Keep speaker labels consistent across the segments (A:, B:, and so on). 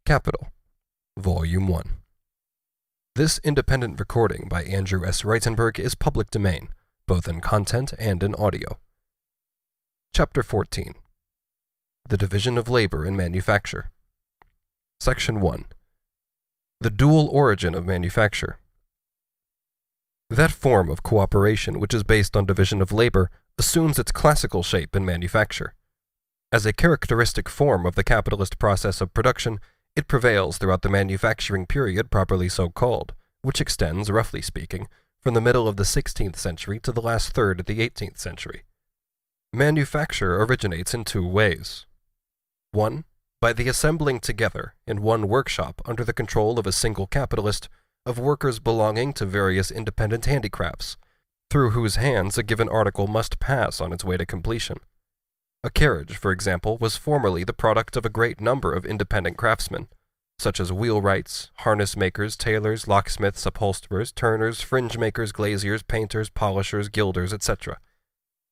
A: Capital, Volume 1. This independent recording by Andrew S. Reitenberg is public domain, both in content and in audio. Chapter 14. The Division of Labor in Manufacture. Section 1. The Dual Origin of Manufacture. That form of cooperation which is based on division of labor assumes its classical shape in manufacture. As a characteristic form of the capitalist process of production, it prevails throughout the manufacturing period properly so called, which extends, roughly speaking, from the middle of the 16th century to the last third of the 18th century. Manufacture originates in two ways. 1. By the assembling together, in one workshop under the control of a single capitalist, of workers belonging to various independent handicrafts, through whose hands a given article must pass on its way to completion. A carriage, for example, was formerly the product of a great number of independent craftsmen, such as wheelwrights, harness makers, tailors, locksmiths, upholsterers, turners, fringe makers, glaziers, painters, polishers, gilders, etc.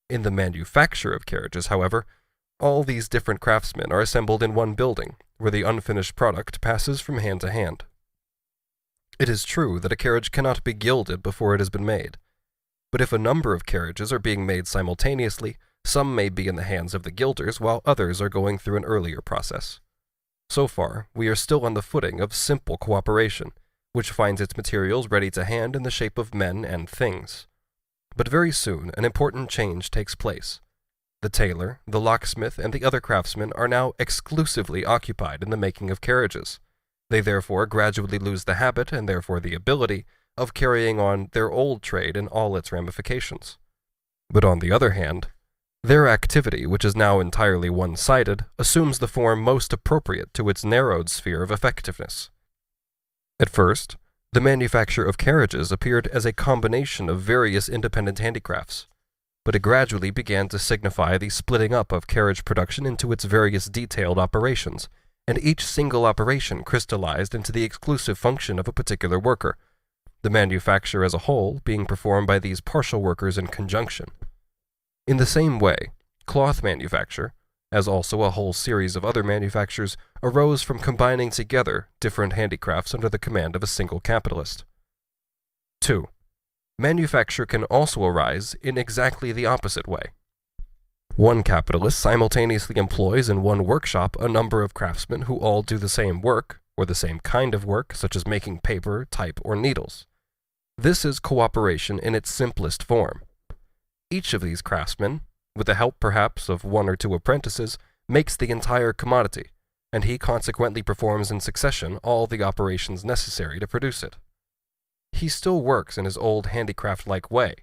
A: In the manufacture of carriages, however, all these different craftsmen are assembled in one building, where the unfinished product passes from hand to hand. It is true that a carriage cannot be gilded before it has been made, but if a number of carriages are being made simultaneously, some may be in the hands of the gilders while others are going through an earlier process. So far, we are still on the footing of simple cooperation, which finds its materials ready to hand in the shape of men and things. But very soon an important change takes place. The tailor, the locksmith, and the other craftsmen are now exclusively occupied in the making of carriages. They therefore gradually lose the habit, and therefore the ability, of carrying on their old trade in all its ramifications. But on the other hand, their activity, which is now entirely one-sided, assumes the form most appropriate to its narrowed sphere of effectiveness. At first, the manufacture of carriages appeared as a combination of various independent handicrafts, but it gradually began to signify the splitting up of carriage production into its various detailed operations, and each single operation crystallized into the exclusive function of a particular worker, the manufacture as a whole being performed by these partial workers in conjunction. In the same way, cloth manufacture, as also a whole series of other manufactures, arose from combining together different handicrafts under the command of a single capitalist. 2. Manufacture can also arise in exactly the opposite way. One capitalist simultaneously employs in one workshop a number of craftsmen who all do the same work, or the same kind of work, such as making paper, type, or needles. This is cooperation in its simplest form. Each of these craftsmen, with the help perhaps of one or two apprentices, makes the entire commodity, and he consequently performs in succession all the operations necessary to produce it. He still works in his old handicraft-like way,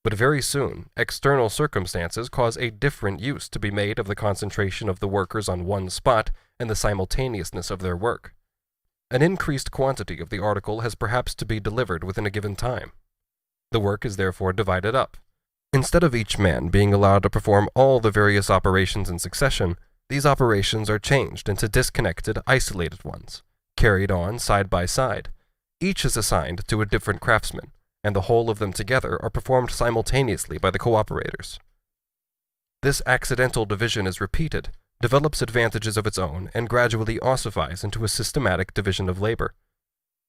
A: but very soon external circumstances cause a different use to be made of the concentration of the workers on one spot and the simultaneousness of their work. An increased quantity of the article has perhaps to be delivered within a given time. The work is therefore divided up. Instead of each man being allowed to perform all the various operations in succession, these operations are changed into disconnected, isolated ones, carried on side by side. Each is assigned to a different craftsman, and the whole of them together are performed simultaneously by the cooperators. This accidental division is repeated, develops advantages of its own, and gradually ossifies into a systematic division of labor.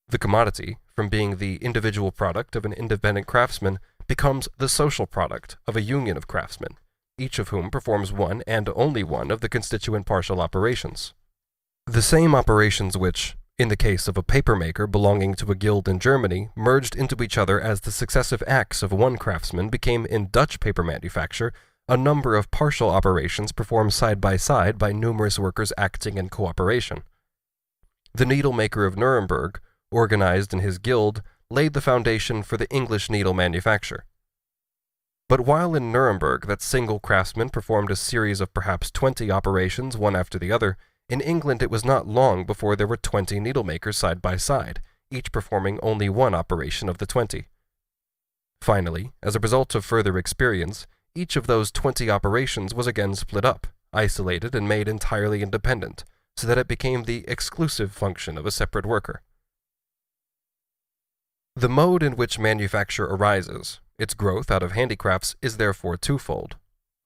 A: The commodity, from being the individual product of an independent craftsman, becomes the social product of a union of craftsmen, each of whom performs one and only one of the constituent partial operations. The same operations which, in the case of a papermaker belonging to a guild in Germany, merged into each other as the successive acts of one craftsman, became in Dutch paper manufacture a number of partial operations performed side by numerous workers acting in cooperation. The needlemaker of Nuremberg, organized in his guild, laid the foundation for the English needle manufacture. But while in Nuremberg that single craftsman performed a series of perhaps 20 operations one after the other, in England it was not long before there were 20 needlemakers side by side, each performing only one operation of the 20. Finally, as a result of further experience, each of those 20 operations was again split up, isolated, and made entirely independent, so that it became the exclusive function of a separate worker. The mode in which manufacture arises, its growth out of handicrafts, is therefore twofold.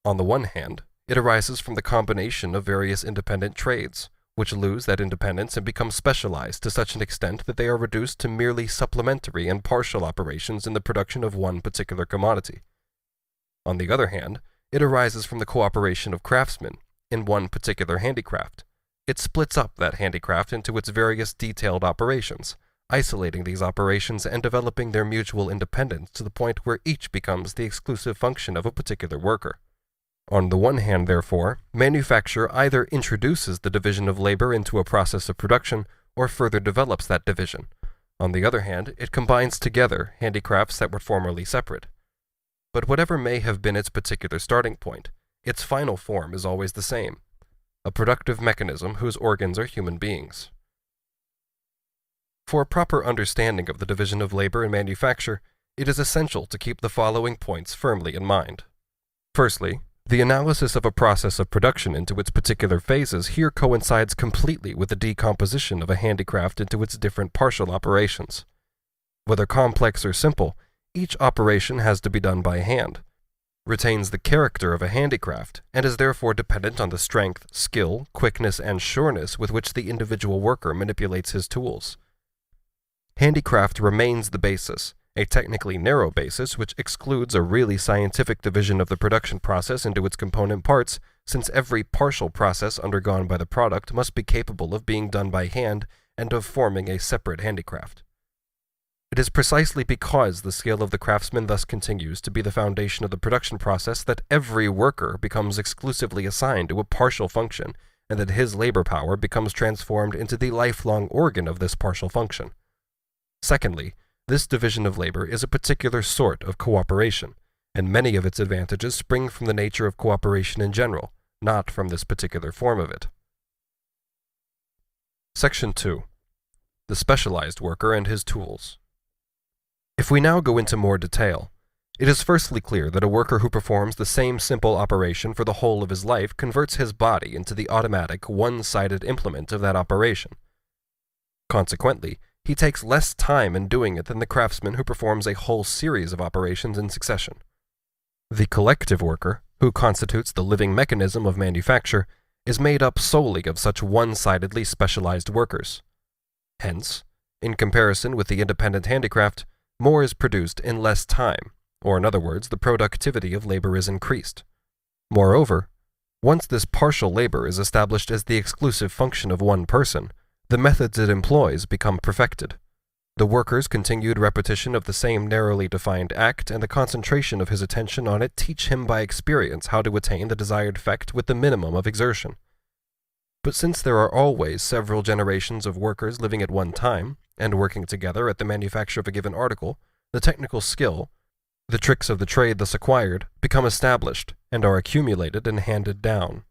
A: On the one hand, it arises from the combination of various independent trades, which lose that independence and become specialized to such an extent that they are reduced to merely supplementary and partial operations in the production of one particular commodity. On the other hand, it arises from the cooperation of craftsmen in one particular handicraft. It splits up that handicraft into its various detailed operations, isolating these operations and developing their mutual independence to the point where each becomes the exclusive function of a particular worker. On the one hand, therefore, manufacture either introduces the division of labor into a process of production or further develops that division. On the other hand, it combines together handicrafts that were formerly separate. But whatever may have been its particular starting point, its final form is always the same: a productive mechanism whose organs are human beings. For a proper understanding of the division of labor in manufacture, it is essential to keep the following points firmly in mind. Firstly, the analysis of a process of production into its particular phases here coincides completely with the decomposition of a handicraft into its different partial operations. Whether complex or simple, each operation has to be done by hand, retains the character of a handicraft, and is therefore dependent on the strength, skill, quickness, and sureness with which the individual worker manipulates his tools. Handicraft remains the basis, a technically narrow basis which excludes a really scientific division of the production process into its component parts, since every partial process undergone by the product must be capable of being done by hand and of forming a separate handicraft. It is precisely because the skill of the craftsman thus continues to be the foundation of the production process that every worker becomes exclusively assigned to a partial function, and that his labor power becomes transformed into the lifelong organ of this partial function. Secondly, this division of labor is a particular sort of cooperation, and many of its advantages spring from the nature of cooperation in general, not from this particular form of it. Section 2. The specialized worker and his tools. If we now go into more detail, it is firstly clear that a worker who performs the same simple operation for the whole of his life converts his body into the automatic, one-sided implement of that operation. Consequently, he takes less time in doing it than the craftsman who performs a whole series of operations in succession. The collective worker, who constitutes the living mechanism of manufacture, is made up solely of such one-sidedly specialized workers. Hence, in comparison with the independent handicraft, more is produced in less time, or in other words, the productivity of labor is increased. Moreover, once this partial labor is established as the exclusive function of one person, the methods it employs become perfected. The worker's continued repetition of the same narrowly defined act and the concentration of his attention on it teach him by experience how to attain the desired effect with the minimum of exertion. But since there are always several generations of workers living at one time, and working together at the manufacture of a given article, the technical skill, the tricks of the trade thus acquired, become established, and are accumulated and handed down.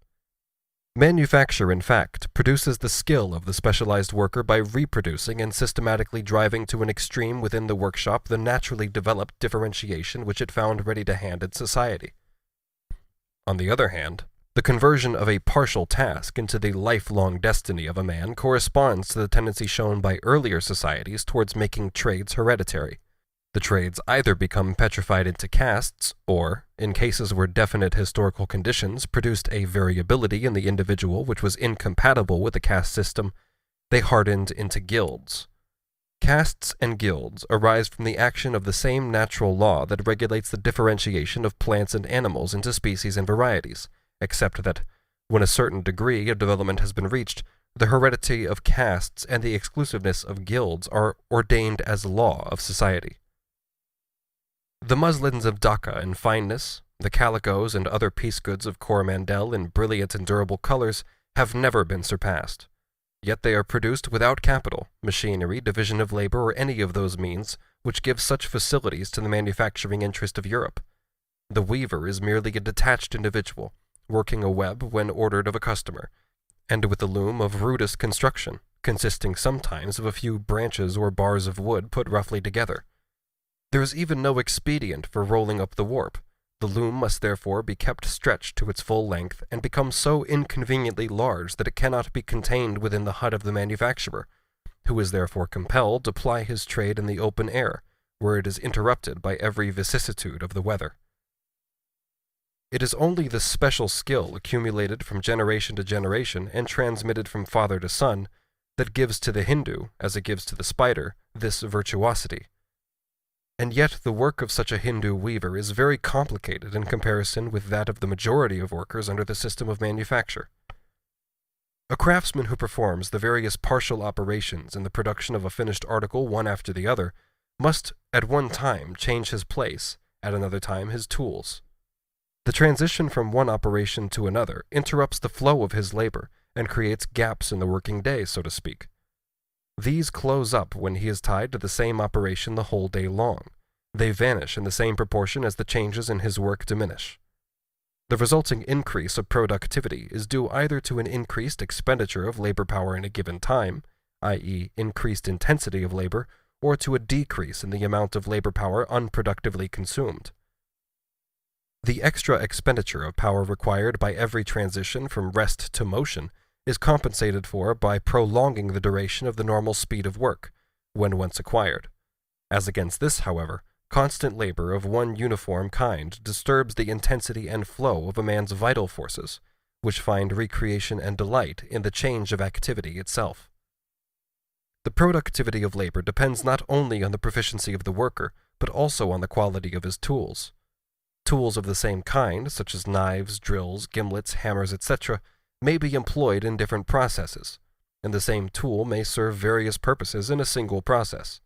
A: Manufacture, in fact, produces the skill of the specialized worker by reproducing and systematically driving to an extreme within the workshop the naturally developed differentiation which it found ready to hand in society. On the other hand, the conversion of a partial task into the lifelong destiny of a man corresponds to the tendency shown by earlier societies towards making trades hereditary. The trades either become petrified into castes, or, in cases where definite historical conditions produced a variability in the individual which was incompatible with the caste system, they hardened into guilds. Castes and guilds arise from the action of the same natural law that regulates the differentiation of plants and animals into species and varieties, except that, when a certain degree of development has been reached, the heredity of castes and the exclusiveness of guilds are ordained as law of society. The muslins of Dhaka in fineness, the calicos and other piece goods of Coromandel in brilliant and durable colors have never been surpassed. Yet they are produced without capital, machinery, division of labor, or any of those means which give such facilities to the manufacturing interest of Europe. The weaver is merely a detached individual, working a web when ordered of a customer, and with the loom of rudest construction, consisting sometimes of a few branches or bars of wood put roughly together. There is even no expedient for rolling up the warp. The loom must therefore be kept stretched to its full length and become so inconveniently large that it cannot be contained within the hut of the manufacturer, who is therefore compelled to ply his trade in the open air, where it is interrupted by every vicissitude of the weather. It is only the special skill accumulated from generation to generation and transmitted from father to son that gives to the Hindu, as it gives to the spider, this virtuosity. And yet the work of such a Hindu weaver is very complicated in comparison with that of the majority of workers under the system of manufacture. A craftsman who performs the various partial operations in the production of a finished article one after the other must at one time change his place, at another time his tools. The transition from one operation to another interrupts the flow of his labor and creates gaps in the working day, so to speak. These close up when he is tied to the same operation the whole day long. They vanish in the same proportion as the changes in his work diminish. The resulting increase of productivity is due either to an increased expenditure of labor power in a given time, i.e., increased intensity of labor, or to a decrease in the amount of labor power unproductively consumed. The extra expenditure of power required by every transition from rest to motion is compensated for by prolonging the duration of the normal speed of work, when once acquired. As against this, however, constant labor of one uniform kind disturbs the intensity and flow of a man's vital forces, which find recreation and delight in the change of activity itself. The productivity of labor depends not only on the proficiency of the worker, but also on the quality of his tools. Tools of the same kind, such as knives, drills, gimlets, hammers, etc., may be employed in different processes, and the same tool may serve various purposes in a single process.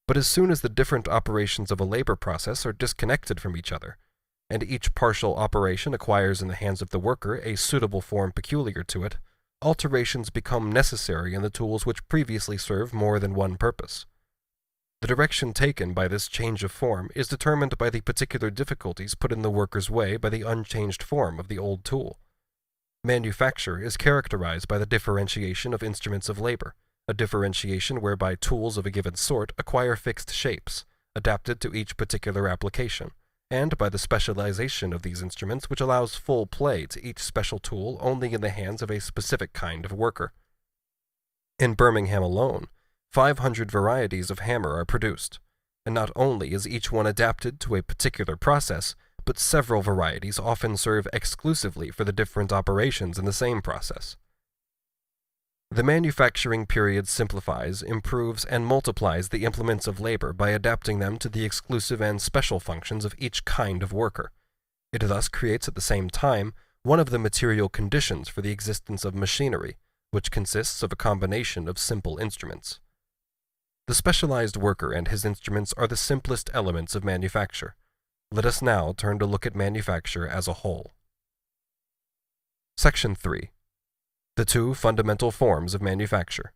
A: But as soon as the different operations of a labor process are disconnected from each other, and each partial operation acquires in the hands of the worker a suitable form peculiar to it, alterations become necessary in the tools which previously served more than one purpose. The direction taken by this change of form is determined by the particular difficulties put in the worker's way by the unchanged form of the old tool. Manufacture is characterized by the differentiation of instruments of labor, a differentiation whereby tools of a given sort acquire fixed shapes, adapted to each particular application, and by the specialization of these instruments which allows full play to each special tool only in the hands of a specific kind of worker. In Birmingham alone, 500 varieties of hammer are produced, and not only is each one adapted to a particular process, but several varieties often serve exclusively for the different operations in the same process. The manufacturing period simplifies, improves, and multiplies the implements of labor by adapting them to the exclusive and special functions of each kind of worker. It thus creates at the same time one of the material conditions for the existence of machinery, which consists of a combination of simple instruments. The specialized worker and his instruments are the simplest elements of manufacture. Let us now turn to look at manufacture as a whole. Section 3. The two fundamental forms of manufacture,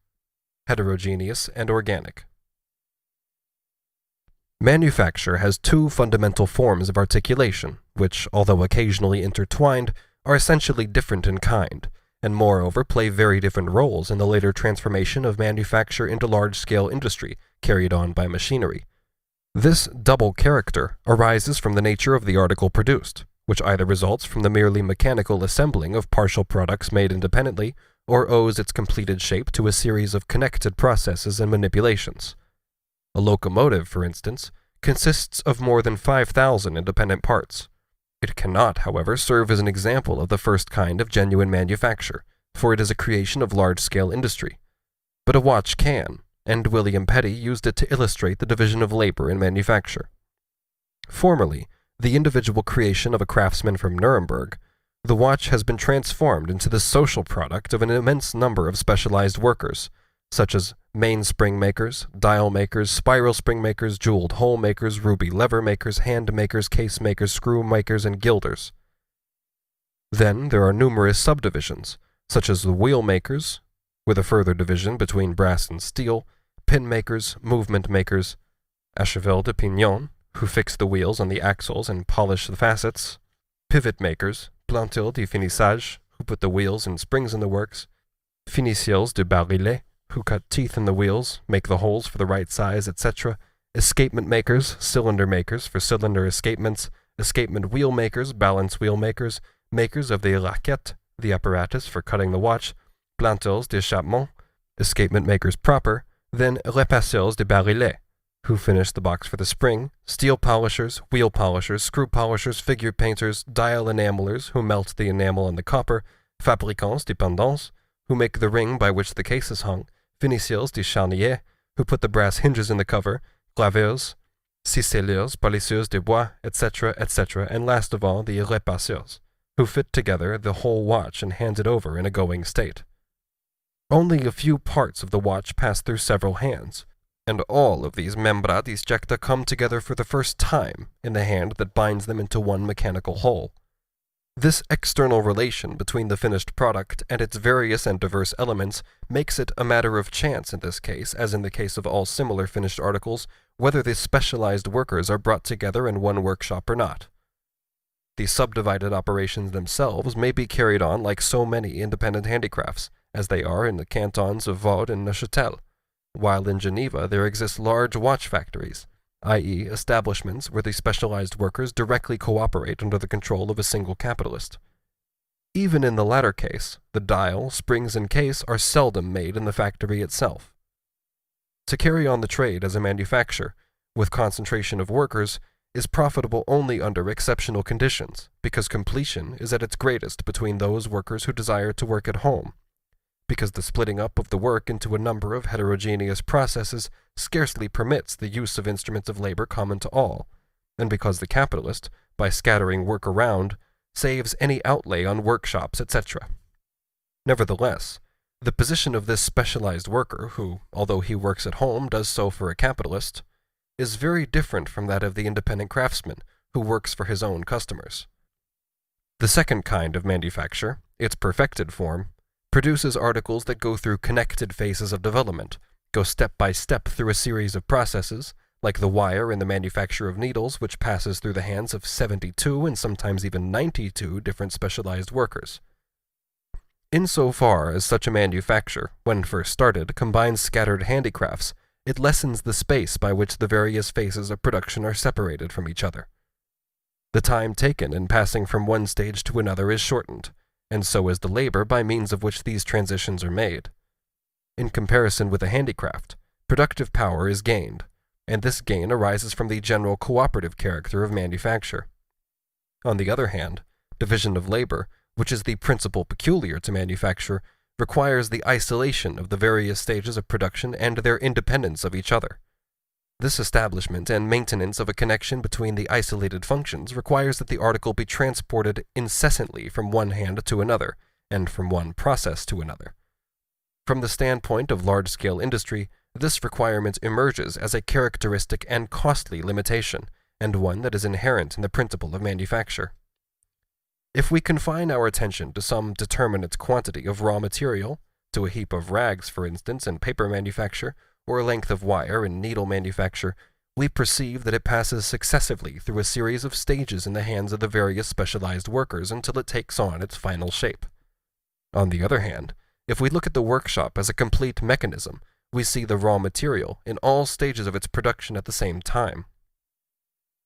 A: heterogeneous and organic. Manufacture has two fundamental forms of articulation, which, although occasionally intertwined, are essentially different in kind, and moreover play very different roles in the later transformation of manufacture into large-scale industry carried on by machinery. This double character arises from the nature of the article produced, which either results from the merely mechanical assembling of partial products made independently, or owes its completed shape to a series of connected processes and manipulations. A locomotive, for instance, consists of more than 5,000 independent parts. It cannot, however, serve as an example of the first kind of genuine manufacture, for it is a creation of large-scale industry. But a watch can, and William Petty used it to illustrate the division of labor in manufacture. Formerly, the individual creation of a craftsman from Nuremberg, the watch has been transformed into the social product of an immense number of specialized workers, such as mainspring makers, dial makers, spiral spring makers, jeweled hole makers, ruby lever makers, hand makers, case makers, screw makers, and gilders. Then there are numerous subdivisions, such as the wheel makers, with a further division between brass and steel, pin makers, movement makers, achevelle de pignon, who fix the wheels on the axles and polish the facets, pivot makers, planteurs de finissage, who put the wheels and springs in the works, finisseurs de barillet, who cut teeth in the wheels, make the holes for the right size, etc., escapement makers, cylinder makers for cylinder escapements, escapement wheel makers, balance wheel makers, makers of the raquette, the apparatus for cutting the watch, planteurs d'échappement, escapement makers proper, then repasseurs de barillet, who finish the box for the spring, steel polishers, wheel polishers, screw polishers, figure painters, dial enamelers, who melt the enamel on the copper, fabricants de pendants, who make the ring by which the case is hung, finisseurs de charnier, who put the brass hinges in the cover, graveurs, ciseleurs, polisseurs de bois, etc., etc., and last of all the repasseurs, who fit together the whole watch and hand it over in a going state. Only a few parts of the watch pass through several hands, and all of these membra disjecta come together for the first time in the hand that binds them into one mechanical whole. This external relation between the finished product and its various and diverse elements makes it a matter of chance in this case, as in the case of all similar finished articles, whether the specialized workers are brought together in one workshop or not. The subdivided operations themselves may be carried on like so many independent handicrafts, as they are in the cantons of Vaud and Neuchâtel, while in Geneva there exist large watch factories, i.e. establishments where the specialized workers directly cooperate under the control of a single capitalist. Even in the latter case, the dial, springs, and case are seldom made in the factory itself. To carry on the trade as a manufacture, with concentration of workers, is profitable only under exceptional conditions, because completion is at its greatest between those workers who desire to work at home, because the splitting up of the work into a number of heterogeneous processes scarcely permits the use of instruments of labor common to all, and because the capitalist, by scattering work around, saves any outlay on workshops, etc. Nevertheless, the position of this specialized worker, who, although he works at home, does so for a capitalist, is very different from that of the independent craftsman, who works for his own customers. The second kind of manufacture, its perfected form, produces articles that go through connected phases of development, go step by step through a series of processes, like the wire in the manufacture of needles, which passes through the hands of 72 and sometimes even 92 different specialized workers. Insofar as such a manufacture, when first started, combines scattered handicrafts, it lessens the space by which the various phases of production are separated from each other. The time taken in passing from one stage to another is shortened, and so is the labor by means of which these transitions are made. In comparison with a handicraft, productive power is gained, and this gain arises from the general cooperative character of manufacture. On the other hand, division of labor, which is the principle peculiar to manufacture, requires the isolation of the various stages of production and their independence of each other. This establishment and maintenance of a connection between the isolated functions requires that the article be transported incessantly from one hand to another, and from one process to another. From the standpoint of large-scale industry, this requirement emerges as a characteristic and costly limitation, and one that is inherent in the principle of manufacture. If we confine our attention to some determinate quantity of raw material, to a heap of rags, for instance, in paper manufacture, or a length of wire in needle manufacture, we perceive that it passes successively through a series of stages in the hands of the various specialized workers until it takes on its final shape. On the other hand, if we look at the workshop as a complete mechanism, we see the raw material in all stages of its production at the same time.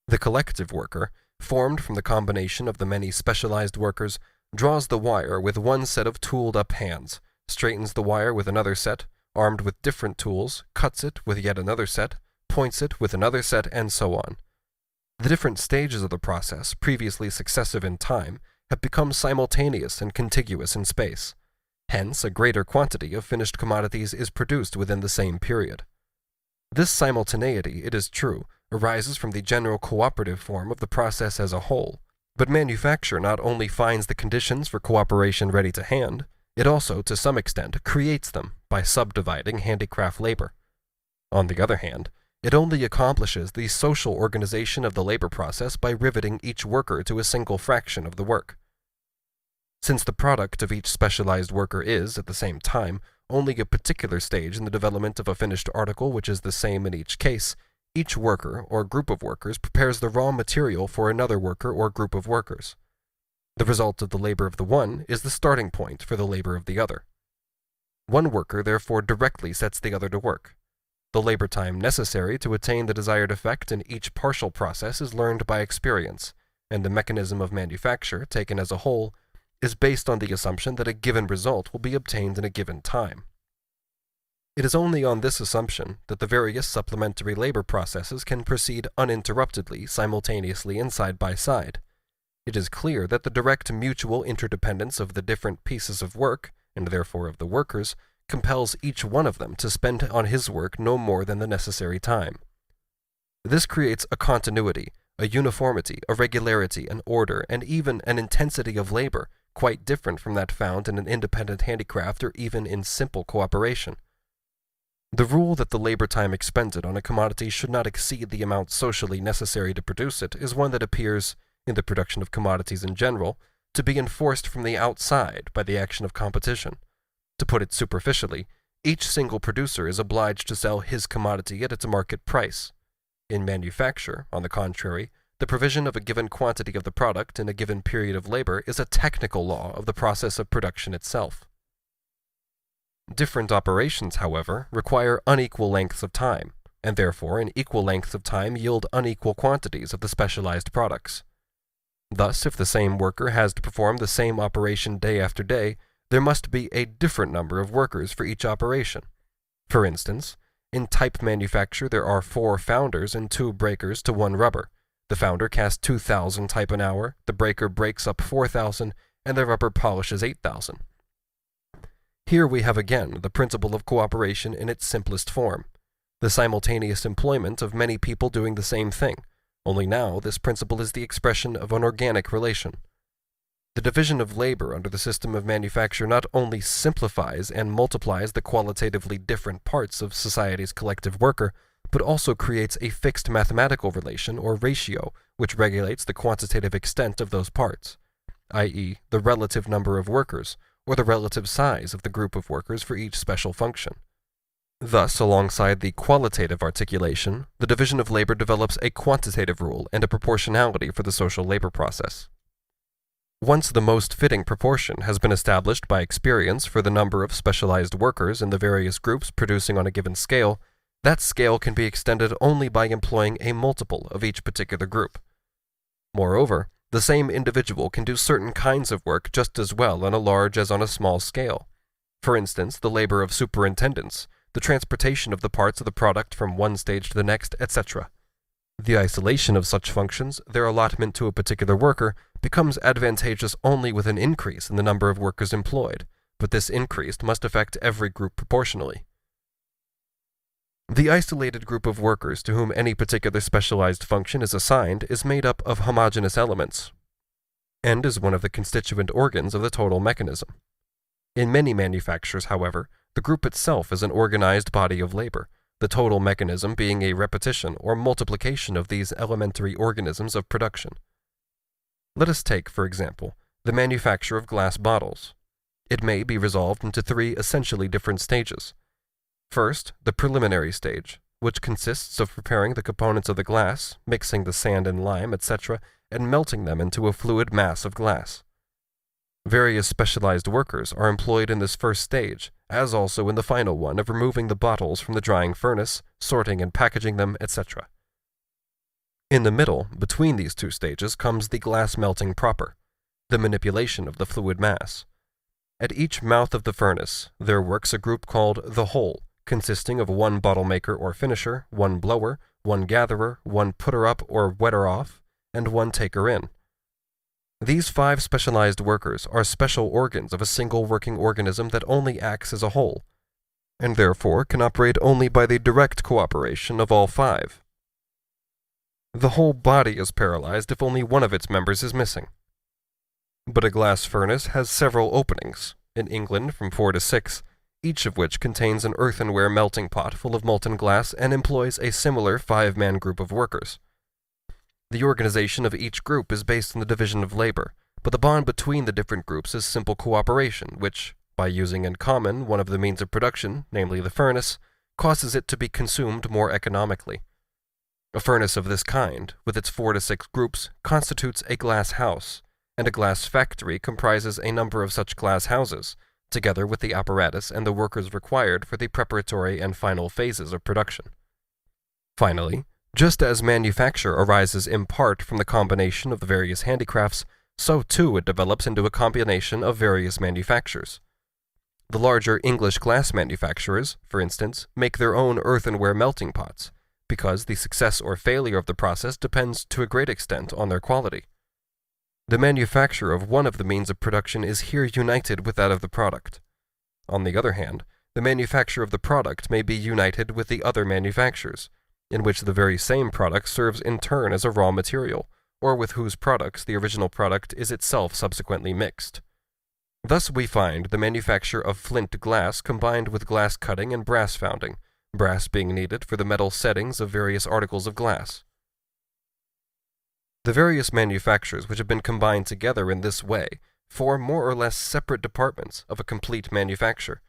A: The collective worker, formed from the combination of the many specialized workers, draws the wire with one set of tooled-up hands, straightens the wire with another set, armed with different tools, cuts it with yet another set, points it with another set, and so on. The different stages of the process, previously successive in time, have become simultaneous and contiguous in space. Hence, a greater quantity of finished commodities is produced within the same period. This simultaneity, it is true, arises from the general cooperative form of the process as a whole, but manufacture not only finds the conditions for cooperation ready to hand, it also, to some extent, creates them by subdividing handicraft labor. On the other hand, it only accomplishes the social organization of the labor process by riveting each worker to a single fraction of the work. Since the product of each specialized worker is, at the same time, only a particular stage in the development of a finished article which is the same in each case, each worker or group of workers prepares the raw material for another worker or group of workers. The result of the labor of the one is the starting point for the labor of the other. One worker therefore directly sets the other to work. The labor time necessary to attain the desired effect in each partial process is learned by experience, and the mechanism of manufacture, taken as a whole, is based on the assumption that a given result will be obtained in a given time. It is only on this assumption that the various supplementary labor processes can proceed uninterruptedly, simultaneously, and side by side. It is clear that the direct mutual interdependence of the different pieces of work, and therefore of the workers, compels each one of them to spend on his work no more than the necessary time. This creates a continuity, a uniformity, a regularity, an order, and even an intensity of labor quite different from that found in an independent handicraft or even in simple cooperation. The rule that the labor time expended on a commodity should not exceed the amount socially necessary to produce it is one that appears, in the production of commodities in general, to be enforced from the outside by the action of competition. To put it superficially, each single producer is obliged to sell his commodity at its market price. In manufacture, on the contrary, the provision of a given quantity of the product in a given period of labor is a technical law of the process of production itself. Different operations, however, require unequal lengths of time, and therefore in equal lengths of time yield unequal quantities of the specialized products. Thus, if the same worker has to perform the same operation day after day, there must be a different number of workers for each operation. For instance, in type manufacture there are 4 founders and 2 breakers to 1 rubber. The founder casts 2,000 type an hour, the breaker breaks up 4,000, and the rubber polishes 8,000. Here we have again the principle of cooperation in its simplest form, the simultaneous employment of many people doing the same thing, only now this principle is the expression of an organic relation. The division of labor under the system of manufacture not only simplifies and multiplies the qualitatively different parts of society's collective worker, but also creates a fixed mathematical relation or ratio which regulates the quantitative extent of those parts, i.e., the relative number of workers, or the relative size of the group of workers for each special function. Thus, alongside the qualitative articulation, the division of labor develops a quantitative rule and a proportionality for the social labor process. Once the most fitting proportion has been established by experience for the number of specialized workers in the various groups producing on a given scale, that scale can be extended only by employing a multiple of each particular group. Moreover, the same individual can do certain kinds of work just as well on a large as on a small scale. For instance, the labor of superintendents, the transportation of the parts of the product from one stage to the next, etc. The isolation of such functions, their allotment to a particular worker, becomes advantageous only with an increase in the number of workers employed, but this increase must affect every group proportionally. The isolated group of workers to whom any particular specialized function is assigned is made up of homogeneous elements, and is one of the constituent organs of the total mechanism. In many manufactures, however, the group itself is an organized body of labor, the total mechanism being a repetition or multiplication of these elementary organisms of production. Let us take, for example, the manufacture of glass bottles. It may be resolved into 3 essentially different stages. First, the preliminary stage, which consists of preparing the components of the glass, mixing the sand and lime, etc., and melting them into a fluid mass of glass. Various specialized workers are employed in this first stage, as also in the final one of removing the bottles from the drying furnace, sorting and packaging them, etc. In the middle, between these 2 stages, comes the glass melting proper, the manipulation of the fluid mass. At each mouth of the furnace, there works a group called the whole, consisting of 1 bottle maker or finisher, 1 blower, 1 gatherer, 1 putter up or wetter off, and 1 taker in. These 5 specialized workers are special organs of a single working organism that only acts as a whole, and therefore can operate only by the direct cooperation of all 5. The whole body is paralyzed if only one of its members is missing. But a glass furnace has several openings, in England from 4 to 6, each of which contains an earthenware melting pot full of molten glass and employs a similar 5-man group of workers. The organization of each group is based on the division of labor, but the bond between the different groups is simple cooperation, which, by using in common one of the means of production, namely the furnace, causes it to be consumed more economically. A furnace of this kind, with its 4 to 6 groups, constitutes a glass house, and a glass factory comprises a number of such glass houses, together with the apparatus and the workers required for the preparatory and final phases of production. Finally, just as manufacture arises in part from the combination of the various handicrafts, so too it develops into a combination of various manufactures. The larger English glass manufacturers, for instance, make their own earthenware melting pots, because the success or failure of the process depends to a great extent on their quality. The manufacture of one of the means of production is here united with that of the product. On the other hand, the manufacture of the product may be united with the other manufactures, in which the very same product serves in turn as a raw material, or with whose products the original product is itself subsequently mixed. Thus we find the manufacture of flint glass combined with glass cutting and brass founding, brass being needed for the metal settings of various articles of glass. The various manufactures which have been combined together in this way form more or less separate departments of a complete manufacture,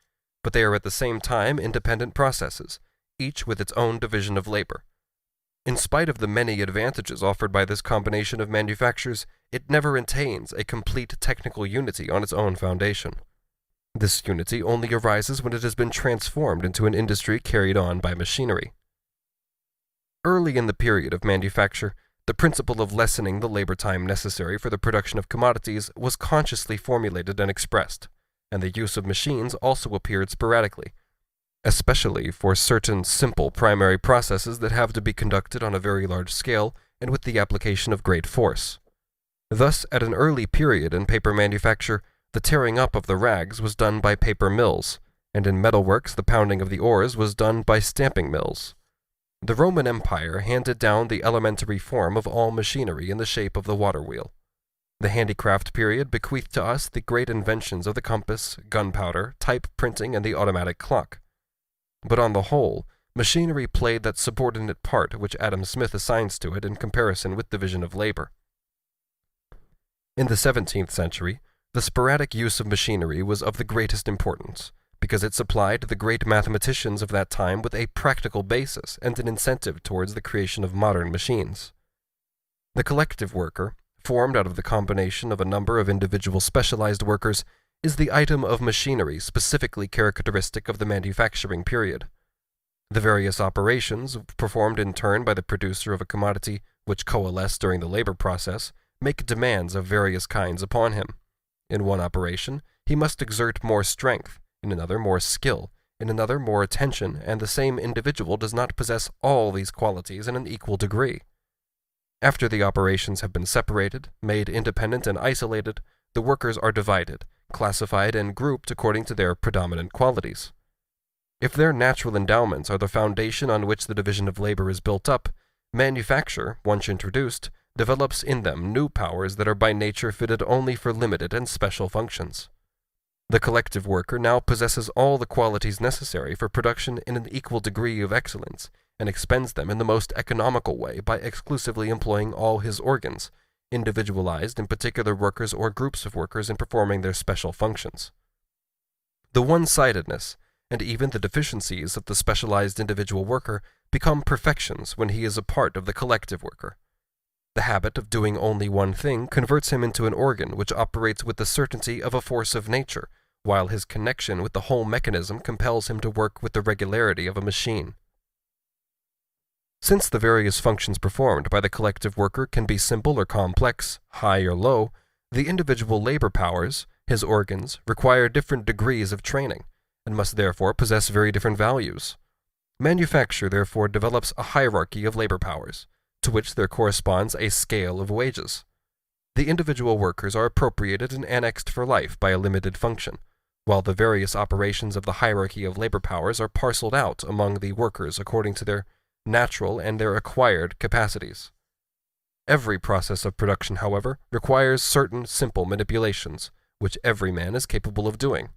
A: but they are at the same time independent processes, each with its own division of labor. In spite of the many advantages offered by this combination of manufactures, it never attains a complete technical unity on its own foundation. This unity only arises when it has been transformed into an industry carried on by machinery. Early in the period of manufacture, the principle of lessening the labor time necessary for the production of commodities was consciously formulated and expressed, and the use of machines also appeared sporadically, especially for certain simple primary processes that have to be conducted on a very large scale and with the application of great force. Thus, at an early period in paper manufacture, the tearing up of the rags was done by paper mills, and in metalworks the pounding of the ores was done by stamping mills. The Roman Empire handed down the elementary form of all machinery in the shape of the water wheel. The handicraft period bequeathed to us the great inventions of the compass, gunpowder, type printing, and the automatic clock. But on the whole, machinery played that subordinate part which Adam Smith assigns to it in comparison with division of labor. In the 17th century, the sporadic use of machinery was of the greatest importance, because it supplied the great mathematicians of that time with a practical basis and an incentive towards the creation of modern machines. The collective worker, formed out of the combination of a number of individual specialized workers, is the item of machinery specifically characteristic of the manufacturing period. The various operations, performed in turn by the producer of a commodity which coalesce during the labor process, make demands of various kinds upon him. In one operation, he must exert more strength, in another more skill, in another more attention, and the same individual does not possess all these qualities in an equal degree. After the operations have been separated, made independent and isolated, the workers are divided, classified and grouped according to their predominant qualities. If their natural endowments are the foundation on which the division of labor is built up, manufacture, once introduced, develops in them new powers that are by nature fitted only for limited and special functions. The collective worker now possesses all the qualities necessary for production in an equal degree of excellence, and expends them in the most economical way by exclusively employing all his organs, individualized in particular workers or groups of workers in performing their special functions. The one-sidedness, and even the deficiencies of the specialized individual worker become perfections when he is a part of the collective worker. The habit of doing only one thing converts him into an organ which operates with the certainty of a force of nature, while his connection with the whole mechanism compels him to work with the regularity of a machine. Since the various functions performed by the collective worker can be simple or complex, high or low, the individual labor powers, his organs, require different degrees of training, and must therefore possess very different values. Manufacture therefore develops a hierarchy of labor powers, to which there corresponds a scale of wages. The individual workers are appropriated and annexed for life by a limited function, while the various operations of the hierarchy of labor powers are parceled out among the workers according to their natural and their acquired capacities. Every process of production, however, requires certain simple manipulations, which every man is capable of doing.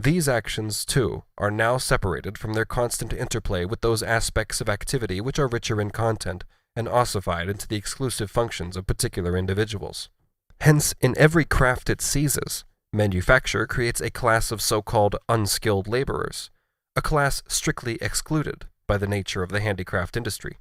A: These actions, too, are now separated from their constant interplay with those aspects of activity which are richer in content, and ossified into the exclusive functions of particular individuals. Hence, in every craft it seizes, manufacture creates a class of so-called unskilled laborers, a class strictly excluded by the nature of the handicraft industry.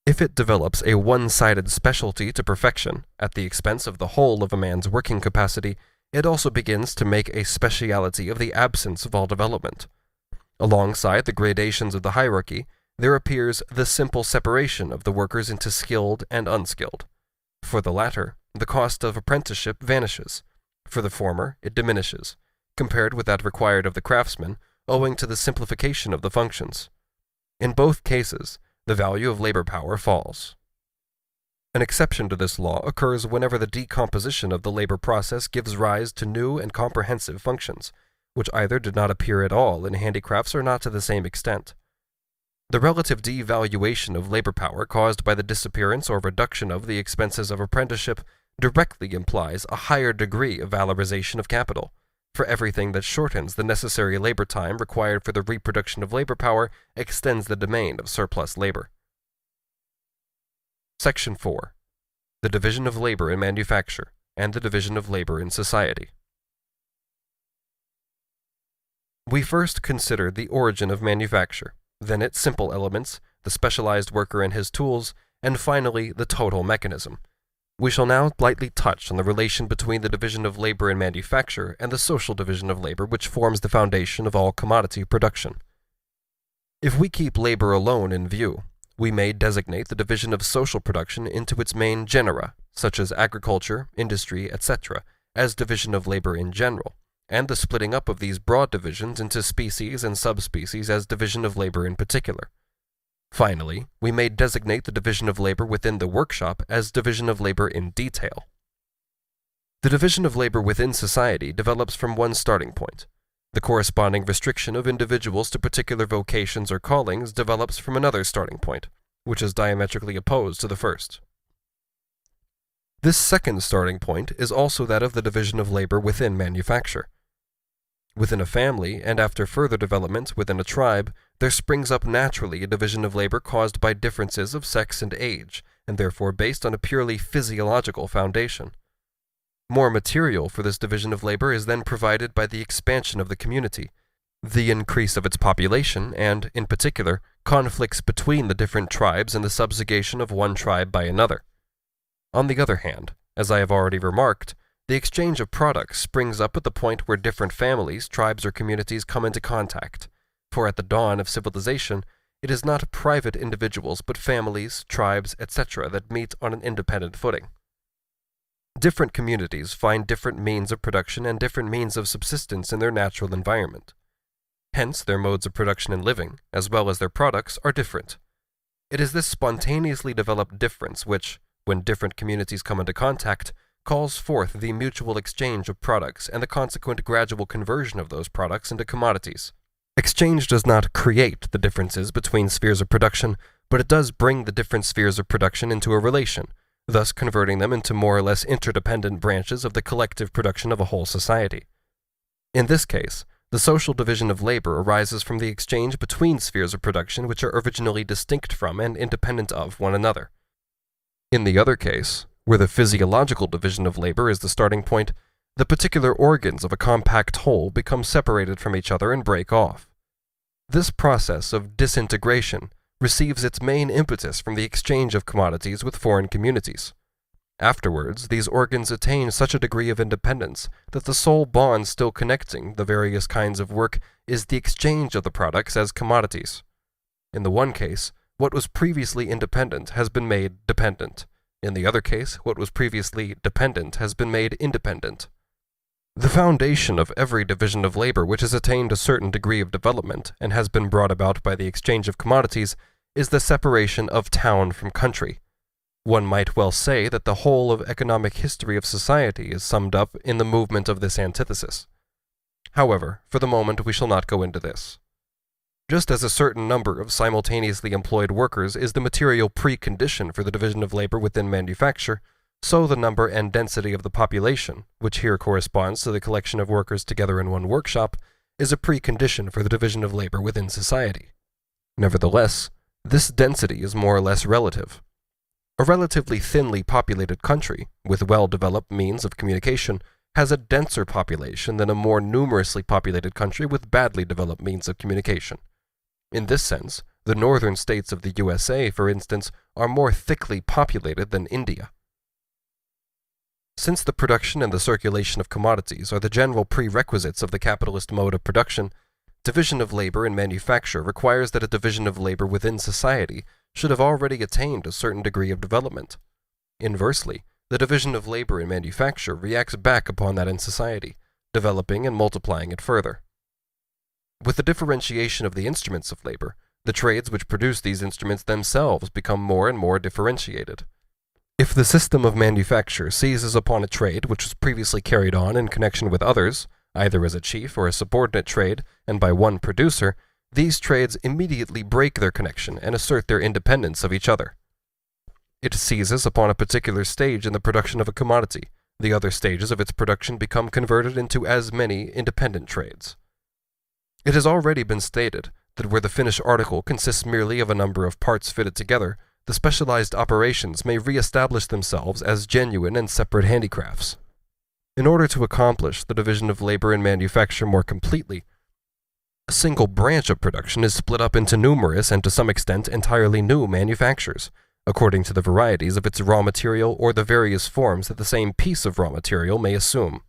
A: If it develops a one-sided specialty to perfection at the expense of the whole of a man's working capacity, it also begins to make a speciality of the absence of all development. Alongside the gradations of the hierarchy, there appears the simple separation of the workers into skilled and unskilled. For the latter, the cost of apprenticeship vanishes. For the former, it diminishes, compared with that required of the craftsman, owing to the simplification of the functions. In both cases, the value of labor power falls. An exception to this law occurs whenever the decomposition of the labor process gives rise to new and comprehensive functions, which either did not appear at all in handicrafts or not to the same extent. The relative devaluation of labor power caused by the disappearance or reduction of the expenses of apprenticeship directly implies a higher degree of valorization of capital, for everything that shortens the necessary labor time required for the reproduction of labor power extends the domain of surplus labor. Section 4. The division of labor in manufacture and the division of labor in society. We first consider the origin of manufacture, then its simple elements, the specialized worker and his tools, and finally the total mechanism. We shall now lightly touch on the relation between the division of labor in manufacture and the social division of labor which forms the foundation of all commodity production. If we keep labor alone in view, we may designate the division of social production into its main genera, such as agriculture, industry, etc., as division of labor in general, and the splitting up of these broad divisions into species and subspecies as division of labor in particular. Finally, we may designate the division of labor within the workshop as division of labor in detail. The division of labor within society develops from one starting point. The corresponding restriction of individuals to particular vocations or callings develops from another starting point, which is diametrically opposed to the first. This second starting point is also that of the division of labor within manufacture. Within a family, and after further development within a tribe, there springs up naturally a division of labor caused by differences of sex and age, and therefore based on a purely physiological foundation. More material for this division of labor is then provided by the expansion of the community, the increase of its population, and, in particular, conflicts between the different tribes and the subjugation of one tribe by another. On the other hand, as I have already remarked, the exchange of products springs up at the point where different families, tribes, or communities come into contact, for at the dawn of civilization, it is not private individuals but families, tribes, etc. that meet on an independent footing. Different communities find different means of production and different means of subsistence in their natural environment. Hence, their modes of production and living, as well as their products, are different. It is this spontaneously developed difference which, when different communities come into contact, calls forth the mutual exchange of products and the consequent gradual conversion of those products into commodities. Exchange does not create the differences between spheres of production, but it does bring the different spheres of production into a relation, thus converting them into more or less interdependent branches of the collective production of a whole society. In this case, the social division of labor arises from the exchange between spheres of production which are originally distinct from and independent of one another. In the other case, where the physiological division of labor is the starting point, the particular organs of a compact whole become separated from each other and break off. This process of disintegration receives its main impetus from the exchange of commodities with foreign communities. Afterwards, these organs attain such a degree of independence that the sole bond still connecting the various kinds of work is the exchange of the products as commodities. In the one case, what was previously independent has been made dependent. In the other case, what was previously dependent has been made independent. The foundation of every division of labor which has attained a certain degree of development and has been brought about by the exchange of commodities is the separation of town from country. One might well say that the whole of economic history of society is summed up in the movement of this antithesis. However, for the moment we shall not go into this. Just as a certain number of simultaneously employed workers is the material precondition for the division of labor within manufacture, so the number and density of the population, which here corresponds to the collection of workers together in one workshop, is a precondition for the division of labor within society. Nevertheless, this density is more or less relative. A relatively thinly populated country, with well-developed means of communication, has a denser population than a more numerously populated country with badly developed means of communication. In this sense, the northern states of the USA, for instance, are more thickly populated than India. Since the production and the circulation of commodities are the general prerequisites of the capitalist mode of production, division of labor in manufacture requires that a division of labor within society should have already attained a certain degree of development. Inversely, the division of labor in manufacture reacts back upon that in society, developing and multiplying it further. With the differentiation of the instruments of labor, the trades which produce these instruments themselves become more and more differentiated. If the system of manufacture seizes upon a trade which was previously carried on in connection with others, either as a chief or a subordinate trade, and by one producer, these trades immediately break their connection and assert their independence of each other. It seizes upon a particular stage in the production of a commodity. The other stages of its production become converted into as many independent trades. It has already been stated that where the finished article consists merely of a number of parts fitted together, the specialized operations may re-establish themselves as genuine and separate handicrafts. In order to accomplish the division of labor in manufacture more completely, a single branch of production is split up into numerous and to some extent entirely new manufactures, according to the varieties of its raw material or the various forms that the same piece of raw material may assume.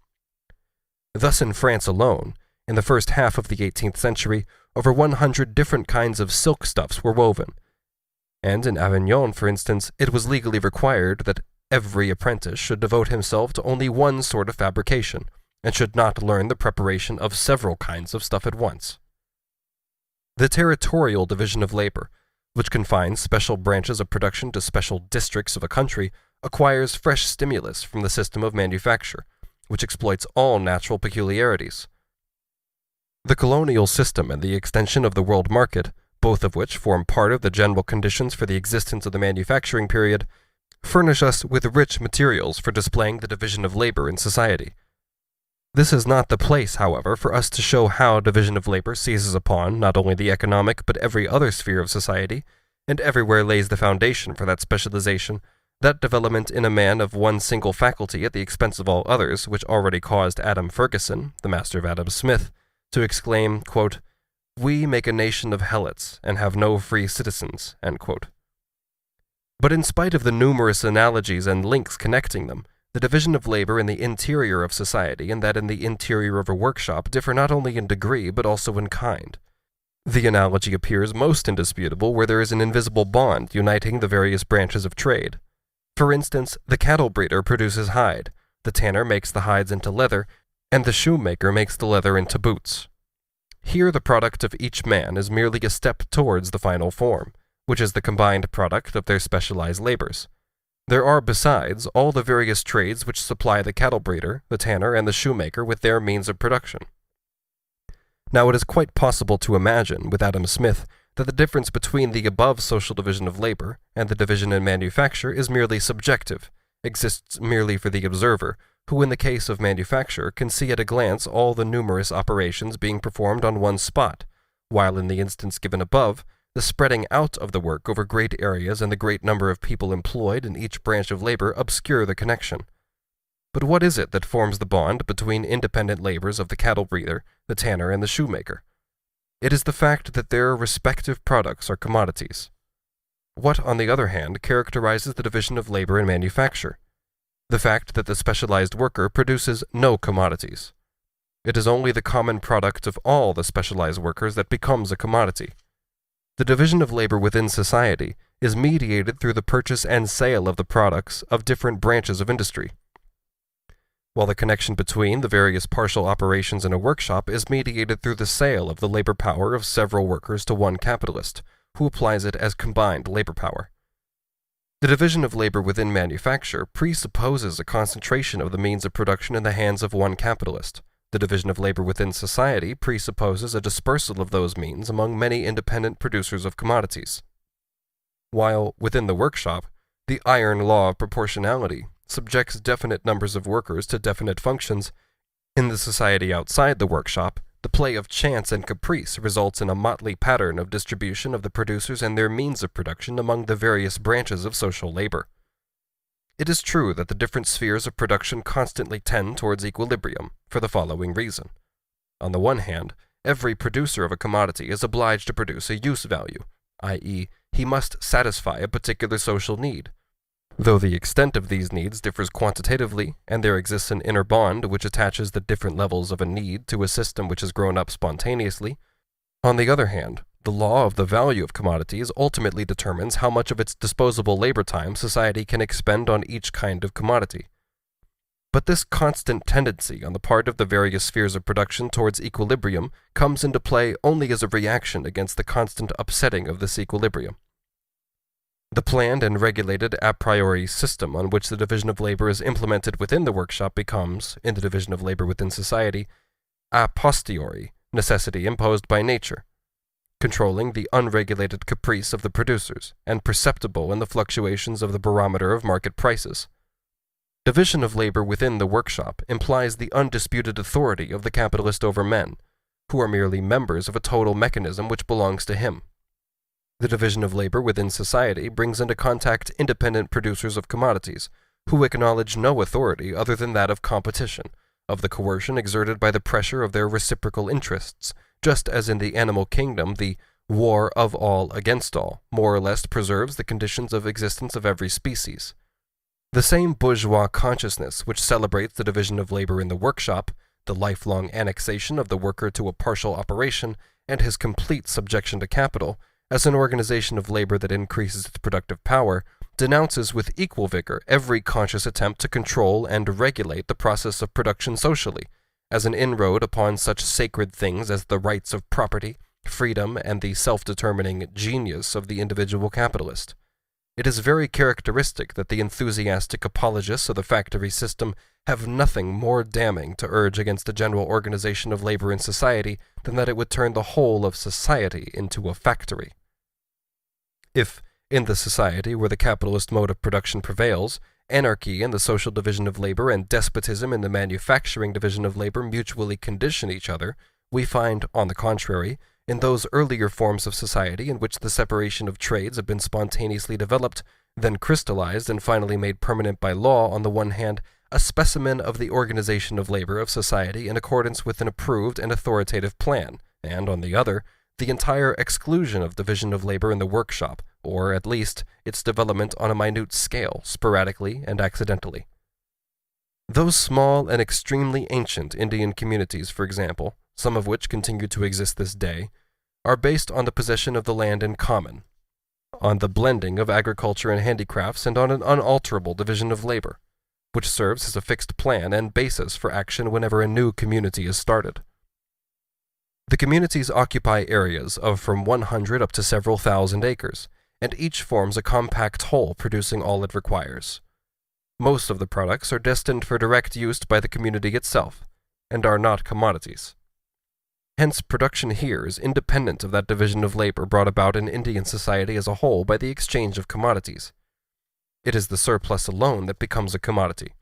A: Thus in France alone, in the first half of the 18th century, over 100 different kinds of silk stuffs were woven, and in Avignon, for instance, it was legally required that every apprentice should devote himself to only one sort of fabrication, and should not learn the preparation of several kinds of stuff at once. The territorial division of labor, which confines special branches of production to special districts of a country, acquires fresh stimulus from the system of manufacture, which exploits all natural peculiarities. The colonial system and the extension of the world market, both of which form part of the general conditions for the existence of the manufacturing period, furnish us with rich materials for displaying the division of labor in society. This is not the place, however, for us to show how division of labor seizes upon not only the economic but every other sphere of society, and everywhere lays the foundation for that specialization, that development in a man of one single faculty at the expense of all others, which already caused Adam Ferguson, the master of Adam Smith, to exclaim, quote, "We make a nation of helots, and have no free citizens," end quote. But in spite of the numerous analogies and links connecting them, the division of labor in the interior of society and that in the interior of a workshop differ not only in degree but also in kind. The analogy appears most indisputable where there is an invisible bond uniting the various branches of trade. For instance, the cattle breeder produces hide, the tanner makes the hides into leather, and the shoemaker makes the leather into boots. Here the product of each man is merely a step towards the final form, which is the combined product of their specialized labors. There are, besides, all the various trades which supply the cattle breeder, the tanner, and the shoemaker with their means of production. Now it is quite possible to imagine, with Adam Smith, that the difference between the above social division of labor and the division in manufacture is merely subjective, exists merely for the observer, who in the case of manufacture can see at a glance all the numerous operations being performed on one spot, while in the instance given above, the spreading out of the work over great areas and the great number of people employed in each branch of labor obscure the connection. But what is it that forms the bond between independent labors of the cattle breeder, the tanner, and the shoemaker? It is the fact that their respective products are commodities. What, on the other hand, characterizes the division of labor in manufacture? The fact that the specialized worker produces no commodities. It is only the common product of all the specialized workers that becomes a commodity. The division of labor within society is mediated through the purchase and sale of the products of different branches of industry, while the connection between the various partial operations in a workshop is mediated through the sale of the labor power of several workers to one capitalist, who applies it as combined labor power. The division of labor within manufacture presupposes a concentration of the means of production in the hands of one capitalist. The division of labor within society presupposes a dispersal of those means among many independent producers of commodities. While, within the workshop, the iron law of proportionality subjects definite numbers of workers to definite functions, in the society outside the workshop, the play of chance and caprice results in a motley pattern of distribution of the producers and their means of production among the various branches of social labor. It is true that the different spheres of production constantly tend towards equilibrium, for the following reason. On the one hand, every producer of a commodity is obliged to produce a use value, i.e., he must satisfy a particular social need. Though the extent of these needs differs quantitatively, and there exists an inner bond which attaches the different levels of a need to a system which has grown up spontaneously, on the other hand, the law of the value of commodities ultimately determines how much of its disposable labor time society can expend on each kind of commodity. But this constant tendency on the part of the various spheres of production towards equilibrium comes into play only as a reaction against the constant upsetting of this equilibrium. The planned and regulated a priori system on which the division of labor is implemented within the workshop becomes, in the division of labor within society, a posteriori necessity imposed by nature, controlling the unregulated caprice of the producers, and perceptible in the fluctuations of the barometer of market prices. Division of labor within the workshop implies the undisputed authority of the capitalist over men, who are merely members of a total mechanism which belongs to him. The division of labor within society brings into contact independent producers of commodities, who acknowledge no authority other than that of competition, of the coercion exerted by the pressure of their reciprocal interests, just as in the animal kingdom the war of all against all more or less preserves the conditions of existence of every species. The same bourgeois consciousness which celebrates the division of labor in the workshop, the lifelong annexation of the worker to a partial operation, and his complete subjection to capital, as an organization of labor that increases its productive power, denounces with equal vigor every conscious attempt to control and regulate the process of production socially, as an inroad upon such sacred things as the rights of property, freedom, and the self-determining genius of the individual capitalist. It is very characteristic that the enthusiastic apologists of the factory system have nothing more damning to urge against the general organization of labor in society than that it would turn the whole of society into a factory. If, in the society where the capitalist mode of production prevails, anarchy in the social division of labor and despotism in the manufacturing division of labor mutually condition each other, we find, on the contrary, in those earlier forms of society in which the separation of trades have been spontaneously developed, then crystallized and finally made permanent by law on the one hand, a specimen of the organization of labor of society in accordance with an approved and authoritative plan, and, on the other, the entire exclusion of division of labor in the workshop, or, at least, its development on a minute scale, sporadically and accidentally. Those small and extremely ancient Indian communities, for example, some of which continue to exist this day, are based on the possession of the land in common, on the blending of agriculture and handicrafts, and on an unalterable division of labor, which serves as a fixed plan and basis for action whenever a new community is started. The communities occupy areas of from 100 up to several thousand acres, and each forms a compact whole producing all it requires. Most of the products are destined for direct use by the community itself, and are not commodities. Hence, production here is independent of that division of labor brought about in Indian society as a whole by the exchange of commodities. It is the surplus alone that becomes a commodity,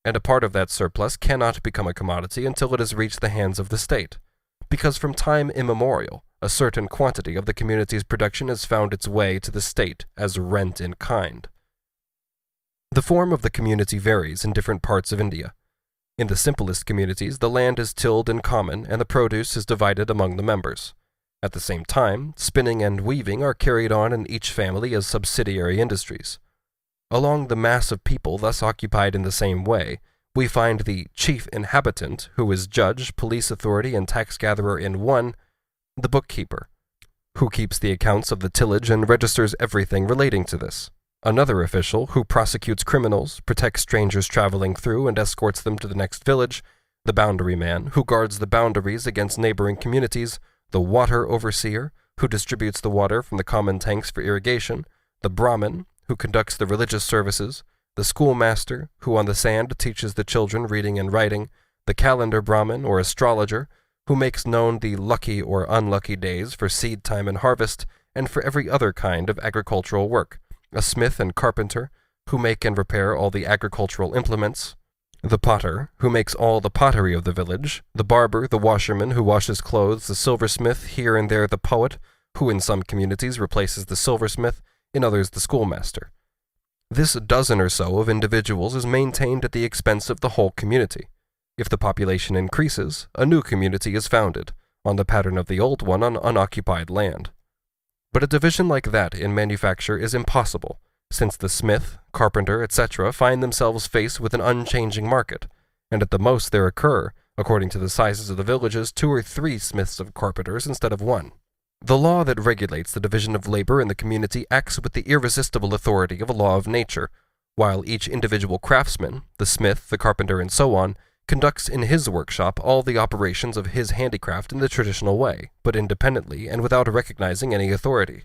A: and a part of that surplus cannot become a commodity until it has reached the hands of the state, because from time immemorial, a certain quantity of the community's production has found its way to the state as rent in kind. The form of the community varies in different parts of India. In the simplest communities, the land is tilled in common and the produce is divided among the members. At the same time, spinning and weaving are carried on in each family as subsidiary industries. Along the mass of people thus occupied in the same way, we find the chief inhabitant, who is judge, police authority, and tax gatherer in one, the bookkeeper, who keeps the accounts of the tillage and registers everything relating to this, another official, who prosecutes criminals, protects strangers traveling through, and escorts them to the next village, the boundary man, who guards the boundaries against neighboring communities, the water overseer, who distributes the water from the common tanks for irrigation, the Brahmin, who conducts the religious services, the schoolmaster, who on the sand teaches the children reading and writing, the calendar Brahmin or astrologer, who makes known the lucky or unlucky days for seed time and harvest, and for every other kind of agricultural work, a smith and carpenter, who make and repair all the agricultural implements, the potter, who makes all the pottery of the village, the barber, the washerman, who washes clothes, the silversmith, here and there the poet, who in some communities replaces the silversmith, in others the schoolmaster. This dozen or so of individuals is maintained at the expense of the whole community. If the population increases, a new community is founded, on the pattern of the old one on unoccupied land. But a division like that in manufacture is impossible, since the smith, carpenter, etc. find themselves faced with an unchanging market, and at the most there occur, according to the sizes of the villages, 2 or 3 smiths of carpenters instead of 1. The law that regulates the division of labor in the community acts with the irresistible authority of a law of nature, while each individual craftsman, the smith, the carpenter, and so on, conducts in his workshop all the operations of his handicraft in the traditional way, but independently and without recognizing any authority.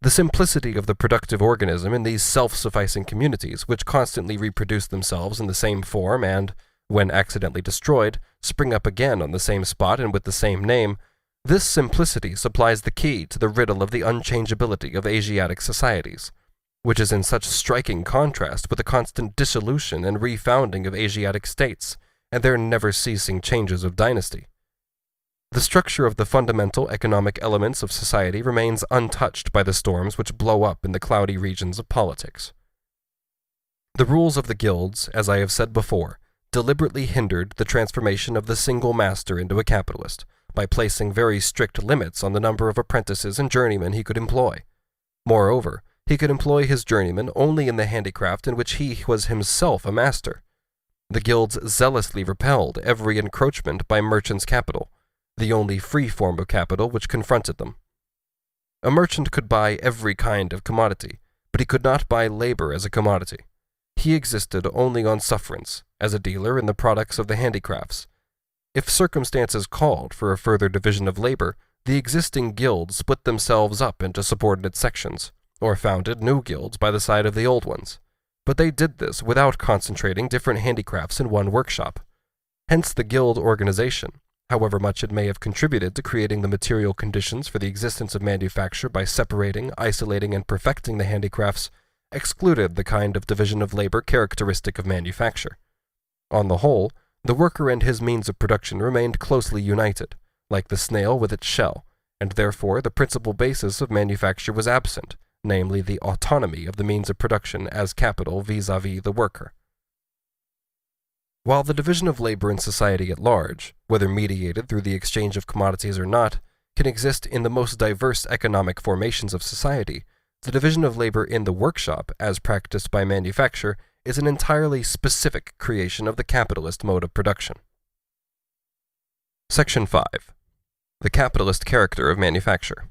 A: The simplicity of the productive organism in these self-sufficing communities, which constantly reproduce themselves in the same form and, when accidentally destroyed, spring up again on the same spot and with the same name, this simplicity supplies the key to the riddle of the unchangeability of Asiatic societies, which is in such striking contrast with the constant dissolution and refounding of Asiatic states, and their never-ceasing changes of dynasty. The structure of the fundamental economic elements of society remains untouched by the storms which blow up in the cloudy regions of politics. The rules of the guilds, as I have said before, deliberately hindered the transformation of the single master into a capitalist, by placing very strict limits on the number of apprentices and journeymen he could employ. Moreover, he could employ his journeymen only in the handicraft in which he was himself a master. The guilds zealously repelled every encroachment by merchants' capital, the only free form of capital which confronted them. A merchant could buy every kind of commodity, but he could not buy labor as a commodity. He existed only on sufferance, as a dealer in the products of the handicrafts. If circumstances called for a further division of labor, the existing guilds split themselves up into subordinate sections, or founded new guilds by the side of the old ones. But they did this without concentrating different handicrafts in one workshop. Hence the guild organization, however much it may have contributed to creating the material conditions for the existence of manufacture by separating, isolating, and perfecting the handicrafts, excluded the kind of division of labor characteristic of manufacture. On the whole, the worker and his means of production remained closely united, like the snail with its shell, and therefore the principal basis of manufacture was absent, namely the autonomy of the means of production as capital vis-à-vis the worker. While the division of labor in society at large, whether mediated through the exchange of commodities or not, can exist in the most diverse economic formations of society, the division of labor in the workshop, as practiced by manufacture, is an entirely specific creation of the capitalist mode of production. Section 5. The capitalist character of manufacture.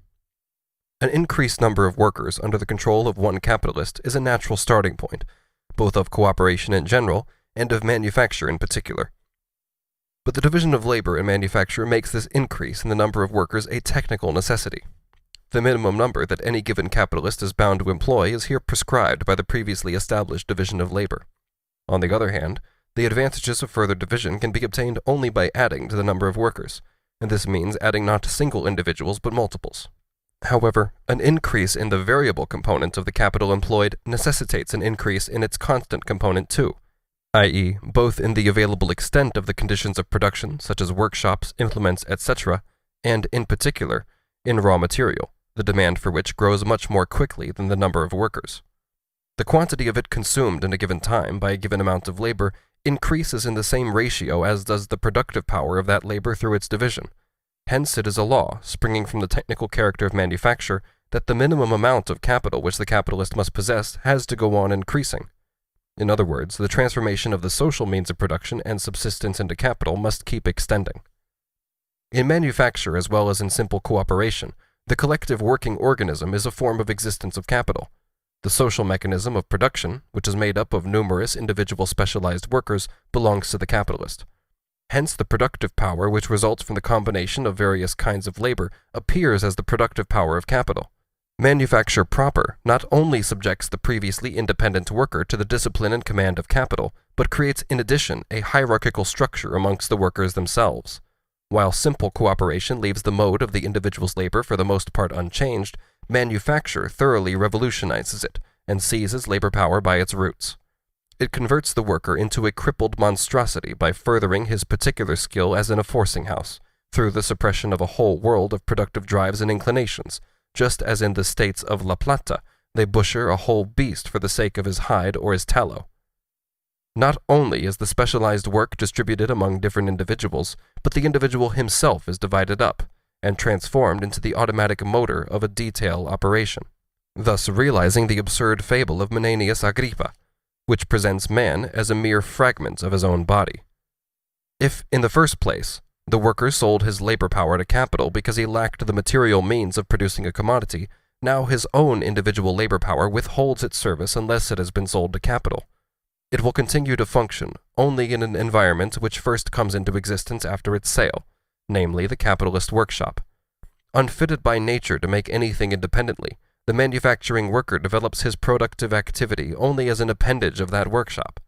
A: An increased number of workers under the control of one capitalist is a natural starting point, both of cooperation in general and of manufacture in particular. But the division of labor in manufacture makes this increase in the number of workers a technical necessity. The minimum number that any given capitalist is bound to employ is here prescribed by the previously established division of labor. On the other hand, the advantages of further division can be obtained only by adding to the number of workers, and this means adding not single individuals but multiples. However, an increase in the variable component of the capital employed necessitates an increase in its constant component too, i.e., both in the available extent of the conditions of production, such as workshops, implements, etc., and, in particular, in raw material, the demand for which grows much more quickly than the number of workers. The quantity of it consumed in a given time by a given amount of labor increases in the same ratio as does the productive power of that labor through its division. Hence it is a law, springing from the technical character of manufacture, that the minimum amount of capital which the capitalist must possess has to go on increasing. In other words, the transformation of the social means of production and subsistence into capital must keep extending. In manufacture as well as in simple cooperation, the collective working organism is a form of existence of capital. The social mechanism of production, which is made up of numerous individual specialized workers, belongs to the capitalist. Hence the productive power which results from the combination of various kinds of labor appears as the productive power of capital. Manufacture proper not only subjects the previously independent worker to the discipline and command of capital, but creates in addition a hierarchical structure amongst the workers themselves. While simple cooperation leaves the mode of the individual's labor for the most part unchanged, manufacture thoroughly revolutionizes it and seizes labor power by its roots. It converts the worker into a crippled monstrosity by furthering his particular skill as in a forcing house, through the suppression of a whole world of productive drives and inclinations, just as in the states of La Plata, they butcher a whole beast for the sake of his hide or his tallow. Not only is the specialized work distributed among different individuals, but the individual himself is divided up, and transformed into the automatic motor of a detail operation, thus realizing the absurd fable of Menenius Agrippa, which presents man as a mere fragment of his own body. If, in the first place, the worker sold his labor power to capital because he lacked the material means of producing a commodity, now his own individual labor power withholds its service unless it has been sold to capital. It will continue to function only in an environment which first comes into existence after its sale, namely the capitalist workshop. Unfitted by nature to make anything independently, the manufacturing worker develops his productive activity only as an appendage of that workshop.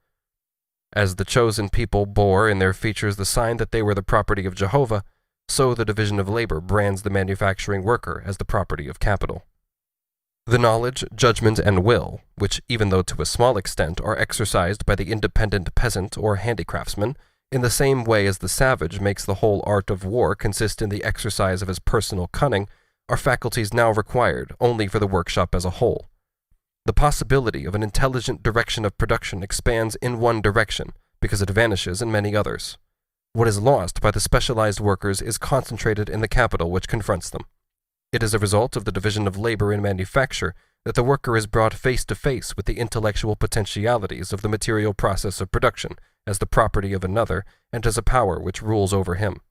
A: As the chosen people bore in their features the sign that they were the property of Jehovah, so the division of labor brands the manufacturing worker as the property of capital. The knowledge, judgment, and will, which, even though to a small extent, are exercised by the independent peasant or handicraftsman, in the same way as the savage makes the whole art of war consist in the exercise of his personal cunning, are faculties now required only for the workshop as a whole. The possibility of an intelligent direction of production expands in one direction, because it vanishes in many others. What is lost by the specialized workers is concentrated in the capital which confronts them. It is a result of the division of labor in manufacture that the worker is brought face to face with the intellectual potentialities of the material process of production as the property of another and as a power which rules over him.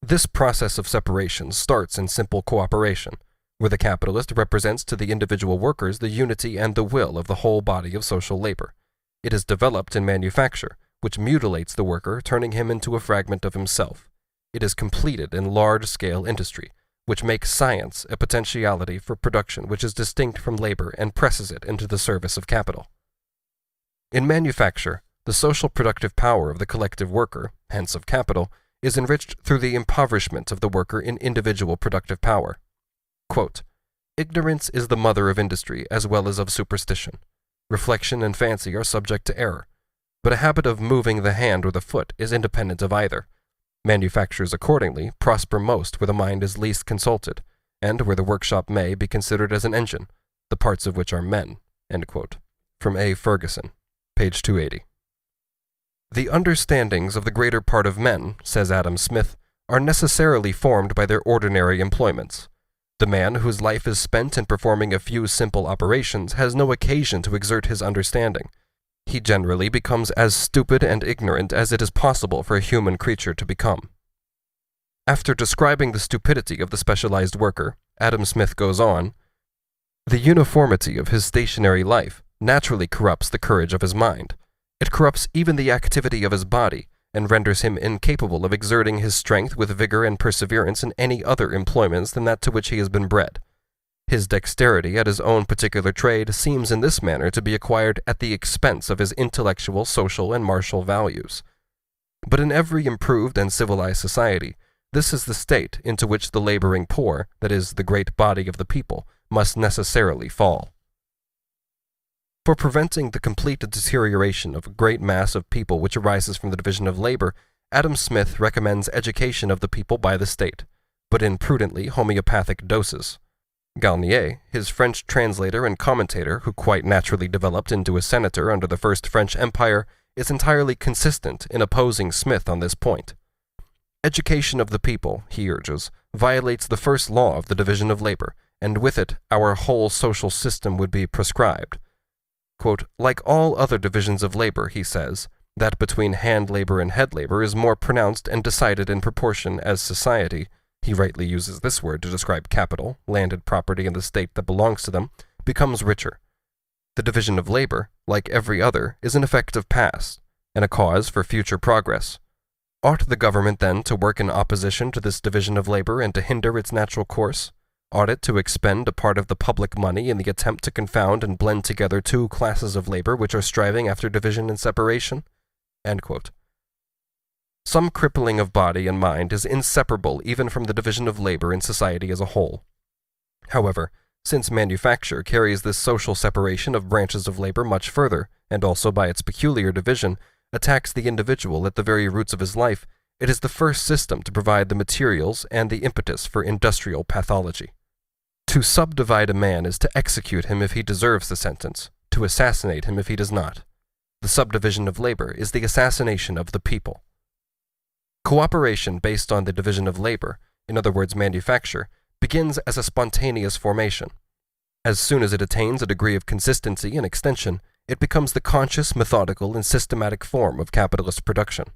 A: This process of separation starts in simple cooperation, where the capitalist represents to the individual workers the unity and the will of the whole body of social labor. It is developed in manufacture, which mutilates the worker, turning him into a fragment of himself. It is completed in large-scale industry, which makes science a potentiality for production which is distinct from labor and presses it into the service of capital. In manufacture, the social productive power of the collective worker, hence of capital, is enriched through the impoverishment of the worker in individual productive power. Quote, "Ignorance is the mother of industry as well as of superstition. Reflection and fancy are subject to error, but a habit of moving the hand or the foot is independent of either. Manufactures, accordingly, prosper most where the mind is least consulted, and where the workshop may be considered as an engine, the parts of which are men." End quote. From A. Ferguson, page 280. The understandings of the greater part of men, says Adam Smith, are necessarily formed by their ordinary employments. The man whose life is spent in performing a few simple operations has no occasion to exert his understanding. He generally becomes as stupid and ignorant as it is possible for a human creature to become. After describing the stupidity of the specialized worker, Adam Smith goes on, "The uniformity of his stationary life naturally corrupts the courage of his mind. It corrupts even the activity of his body, and renders him incapable of exerting his strength with vigor and perseverance in any other employments than that to which he has been bred. His dexterity at his own particular trade seems in this manner to be acquired at the expense of his intellectual, social, and martial values. But in every improved and civilized society, this is the state into which the laboring poor, that is, the great body of the people, must necessarily fall." For preventing the complete deterioration of a great mass of people which arises from the division of labor, Adam Smith recommends education of the people by the state, but in prudently homeopathic doses. Garnier, his French translator and commentator, who quite naturally developed into a senator under the First French Empire, is entirely consistent in opposing Smith on this point. Education of the people, he urges, violates the first law of the division of labor, and with it our whole social system would be proscribed. Quote, "Like all other divisions of labor," he says, "that between hand labor and head labor is more pronounced and decided in proportion as society," he rightly uses this word to describe capital, landed property, and the state that belongs to them, becomes richer. The division of labor, like every other, is an effect of past, and a cause for future progress. Ought the government, then, to work in opposition to this division of labor and to hinder its natural course? Ought it to expend a part of the public money in the attempt to confound and blend together two classes of labor which are striving after division and separation? End quote. Some crippling of body and mind is inseparable even from the division of labor in society as a whole. However, since manufacture carries this social separation of branches of labor much further, and also by its peculiar division, attacks the individual at the very roots of his life, it is the first system to provide the materials and the impetus for industrial pathology. To subdivide a man is to execute him if he deserves the sentence, to assassinate him if he does not. The subdivision of labor is the assassination of the people. Cooperation based on the division of labor, in other words manufacture, begins as a spontaneous formation. As soon as it attains a degree of consistency and extension, it becomes the conscious, methodical, and systematic form of capitalist production.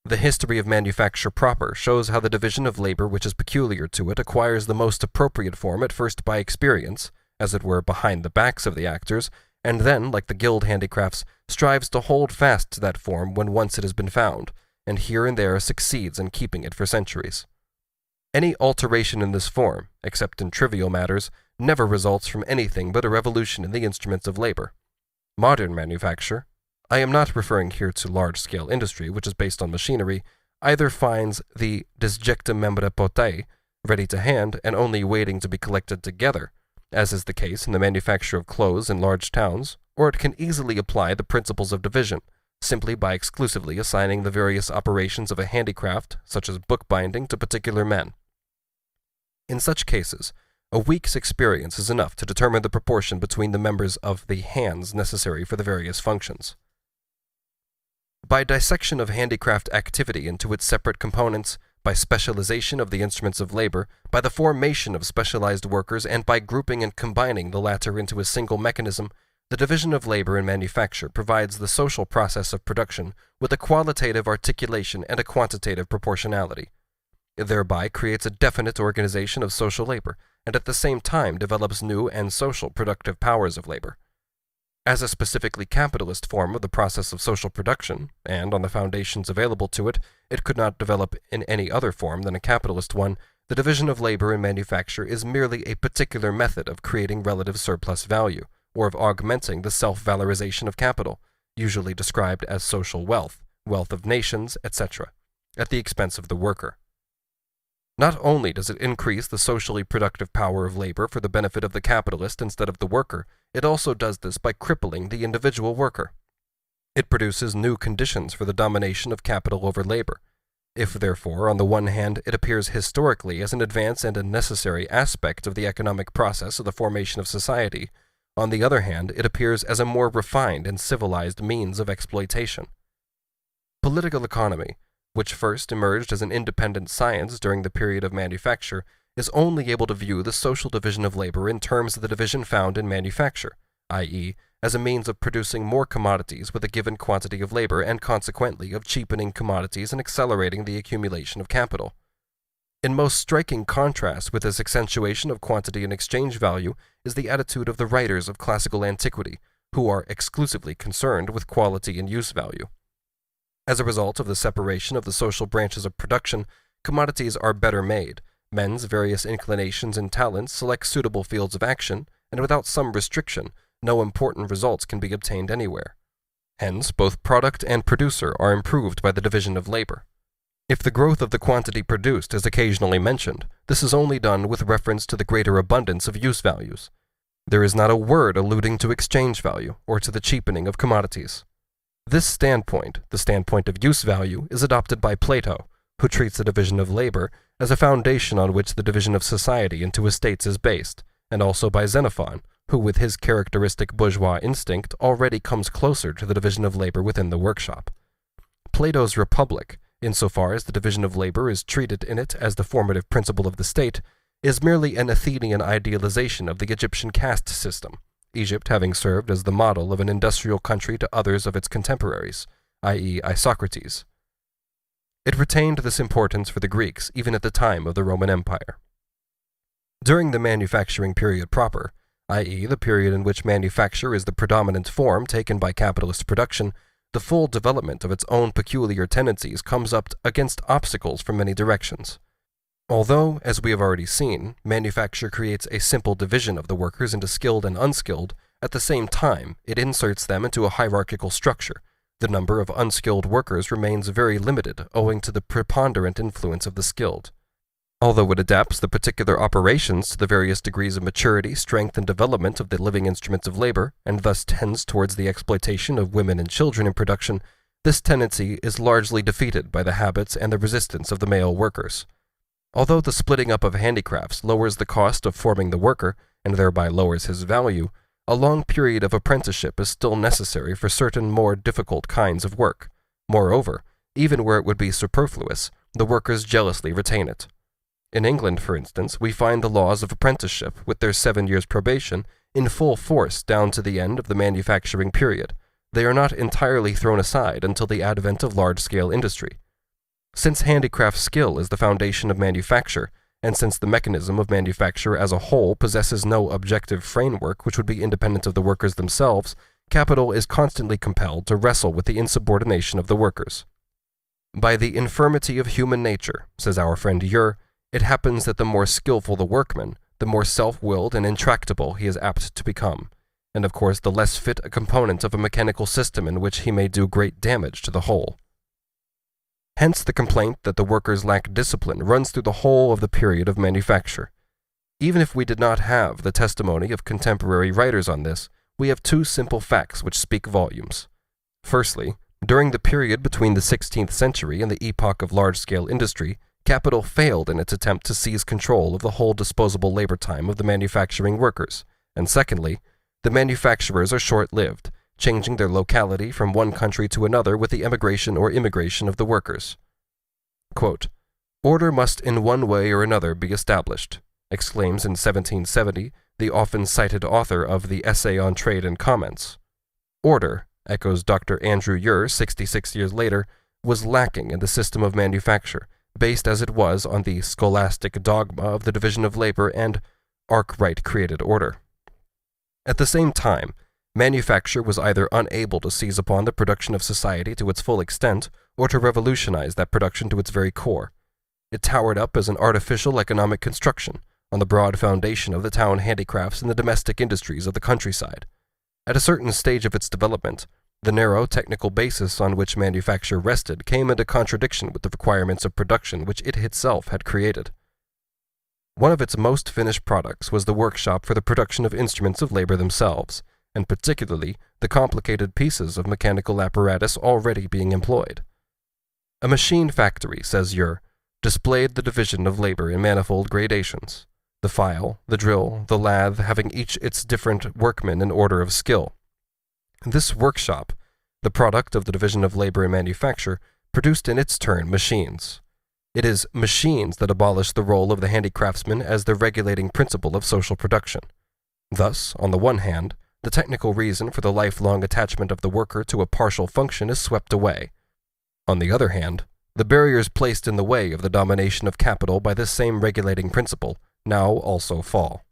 A: The history of manufacture proper shows how the division of labor which is peculiar to it acquires the most appropriate form at first by experience, as it were behind the backs of the actors, and then, like the guild handicrafts, strives to hold fast to that form when once it has been found, and here and there succeeds in keeping it for centuries. Any alteration in this form, except in trivial matters, never results from anything but a revolution in the instruments of labor. Modern manufacture, I am not referring here to large-scale industry, which is based on machinery, either finds the disjecta membra potae ready to hand and only waiting to be collected together, as is the case in the manufacture of clothes in large towns, or it can easily apply the principles of division, simply by exclusively assigning the various operations of a handicraft, such as bookbinding, to particular men. In such cases, a week's experience is enough to determine the proportion between the members of the hands necessary for the various functions. By dissection of handicraft activity into its separate components, by specialization of the instruments of labor, by the formation of specialized workers, and by grouping and combining the latter into a single mechanism, the division of labor in manufacture provides the social process of production with a qualitative articulation and a quantitative proportionality. It thereby creates a definite organization of social labor, and at the same time develops new and social productive powers of labor. As a specifically capitalist form of the process of social production, and on the foundations available to it, it could not develop in any other form than a capitalist one, the division of labor in manufacture is merely a particular method of creating relative surplus value, or of augmenting the self-valorization of capital, usually described as social wealth, wealth of nations, etc., at the expense of the worker. Not only does it increase the socially productive power of labor for the benefit of the capitalist instead of the worker, it also does this by crippling the individual worker. It produces new conditions for the domination of capital over labor. If, therefore, on the one hand, it appears historically as an advance and a necessary aspect of the economic process of the formation of society, on the other hand, it appears as a more refined and civilized means of exploitation. Political economy, which first emerged as an independent science during the period of manufacture, is only able to view the social division of labor in terms of the division found in manufacture, i.e., as a means of producing more commodities with a given quantity of labor and consequently of cheapening commodities and accelerating the accumulation of capital. In most striking contrast with this accentuation of quantity and exchange value is the attitude of the writers of classical antiquity, who are exclusively concerned with quality and use value. As a result of the separation of the social branches of production, commodities are better made, men's various inclinations and talents select suitable fields of action, and without some restriction, no important results can be obtained anywhere. Hence, both product and producer are improved by the division of labor. If the growth of the quantity produced is occasionally mentioned, this is only done with reference to the greater abundance of use values. There is not a word alluding to exchange value or to the cheapening of commodities. This standpoint, the standpoint of use value, is adopted by Plato, who treats the division of labor as a foundation on which the division of society into estates is based, and also by Xenophon, who with his characteristic bourgeois instinct already comes closer to the division of labor within the workshop. Plato's Republic, insofar as the division of labor is treated in it as the formative principle of the state, is merely an Athenian idealization of the Egyptian caste system, Egypt having served as the model of an industrial country to others of its contemporaries, i.e. Isocrates. It retained this importance for the Greeks even at the time of the Roman Empire. During the manufacturing period proper, i.e. the period in which manufacture is the predominant form taken by capitalist production, the full development of its own peculiar tendencies comes up against obstacles from many directions. Although, as we have already seen, manufacture creates a simple division of the workers into skilled and unskilled, at the same time it inserts them into a hierarchical structure. The number of unskilled workers remains very limited owing to the preponderant influence of the skilled. Although it adapts the particular operations to the various degrees of maturity, strength, and development of the living instruments of labor, and thus tends towards the exploitation of women and children in production, this tendency is largely defeated by the habits and the resistance of the male workers. Although the splitting up of handicrafts lowers the cost of forming the worker, and thereby lowers his value, a long period of apprenticeship is still necessary for certain more difficult kinds of work. Moreover, even where it would be superfluous, the workers jealously retain it. In England, for instance, we find the laws of apprenticeship, with their 7 years' probation, in full force down to the end of the manufacturing period. They are not entirely thrown aside until the advent of large-scale industry. Since handicraft skill is the foundation of manufacture, and since the mechanism of manufacture as a whole possesses no objective framework which would be independent of the workers themselves, capital is constantly compelled to wrestle with the insubordination of the workers. By the infirmity of human nature, says our friend Ure, it happens that the more skillful the workman, the more self-willed and intractable he is apt to become, and of course the less fit a component of a mechanical system in which he may do great damage to the whole. Hence the complaint that the workers lack discipline runs through the whole of the period of manufacture. Even if we did not have the testimony of contemporary writers on this, we have two simple facts which speak volumes. Firstly, during the period between the 16th century and the epoch of large-scale industry, capital failed in its attempt to seize control of the whole disposable labor time of the manufacturing workers, and secondly, the manufacturers are short-lived, changing their locality from one country to another with the emigration or immigration of the workers. Quote, "Order must in one way or another be established," exclaims in 1770 the often cited author of the Essay on Trade and Comments. Order, echoes Dr. Andrew Ure 66 years later, was lacking in the system of manufacture, based as it was on the scholastic dogma of the division of labor and Arkwright created order. At the same time, manufacture was either unable to seize upon the production of society to its full extent, or to revolutionize that production to its very core. It towered up as an artificial economic construction, on the broad foundation of the town handicrafts and the domestic industries of the countryside. At a certain stage of its development, the narrow technical basis on which manufacture rested came into contradiction with the requirements of production which it itself had created. One of its most finished products was the workshop for the production of instruments of labor themselves, and particularly the complicated pieces of mechanical apparatus already being employed. A machine factory, says Ure, displayed the division of labor in manifold gradations, the file, the drill, the lathe having each its different workmen in order of skill. This workshop, the product of the division of labor in manufacture, produced in its turn machines. It is machines that abolish the role of the handicraftsman as the regulating principle of social production. Thus, on the one hand, the technical reason for the lifelong attachment of the worker to a partial function is swept away. On the other hand, the barriers placed in the way of the domination of capital by this same regulating principle now also fall.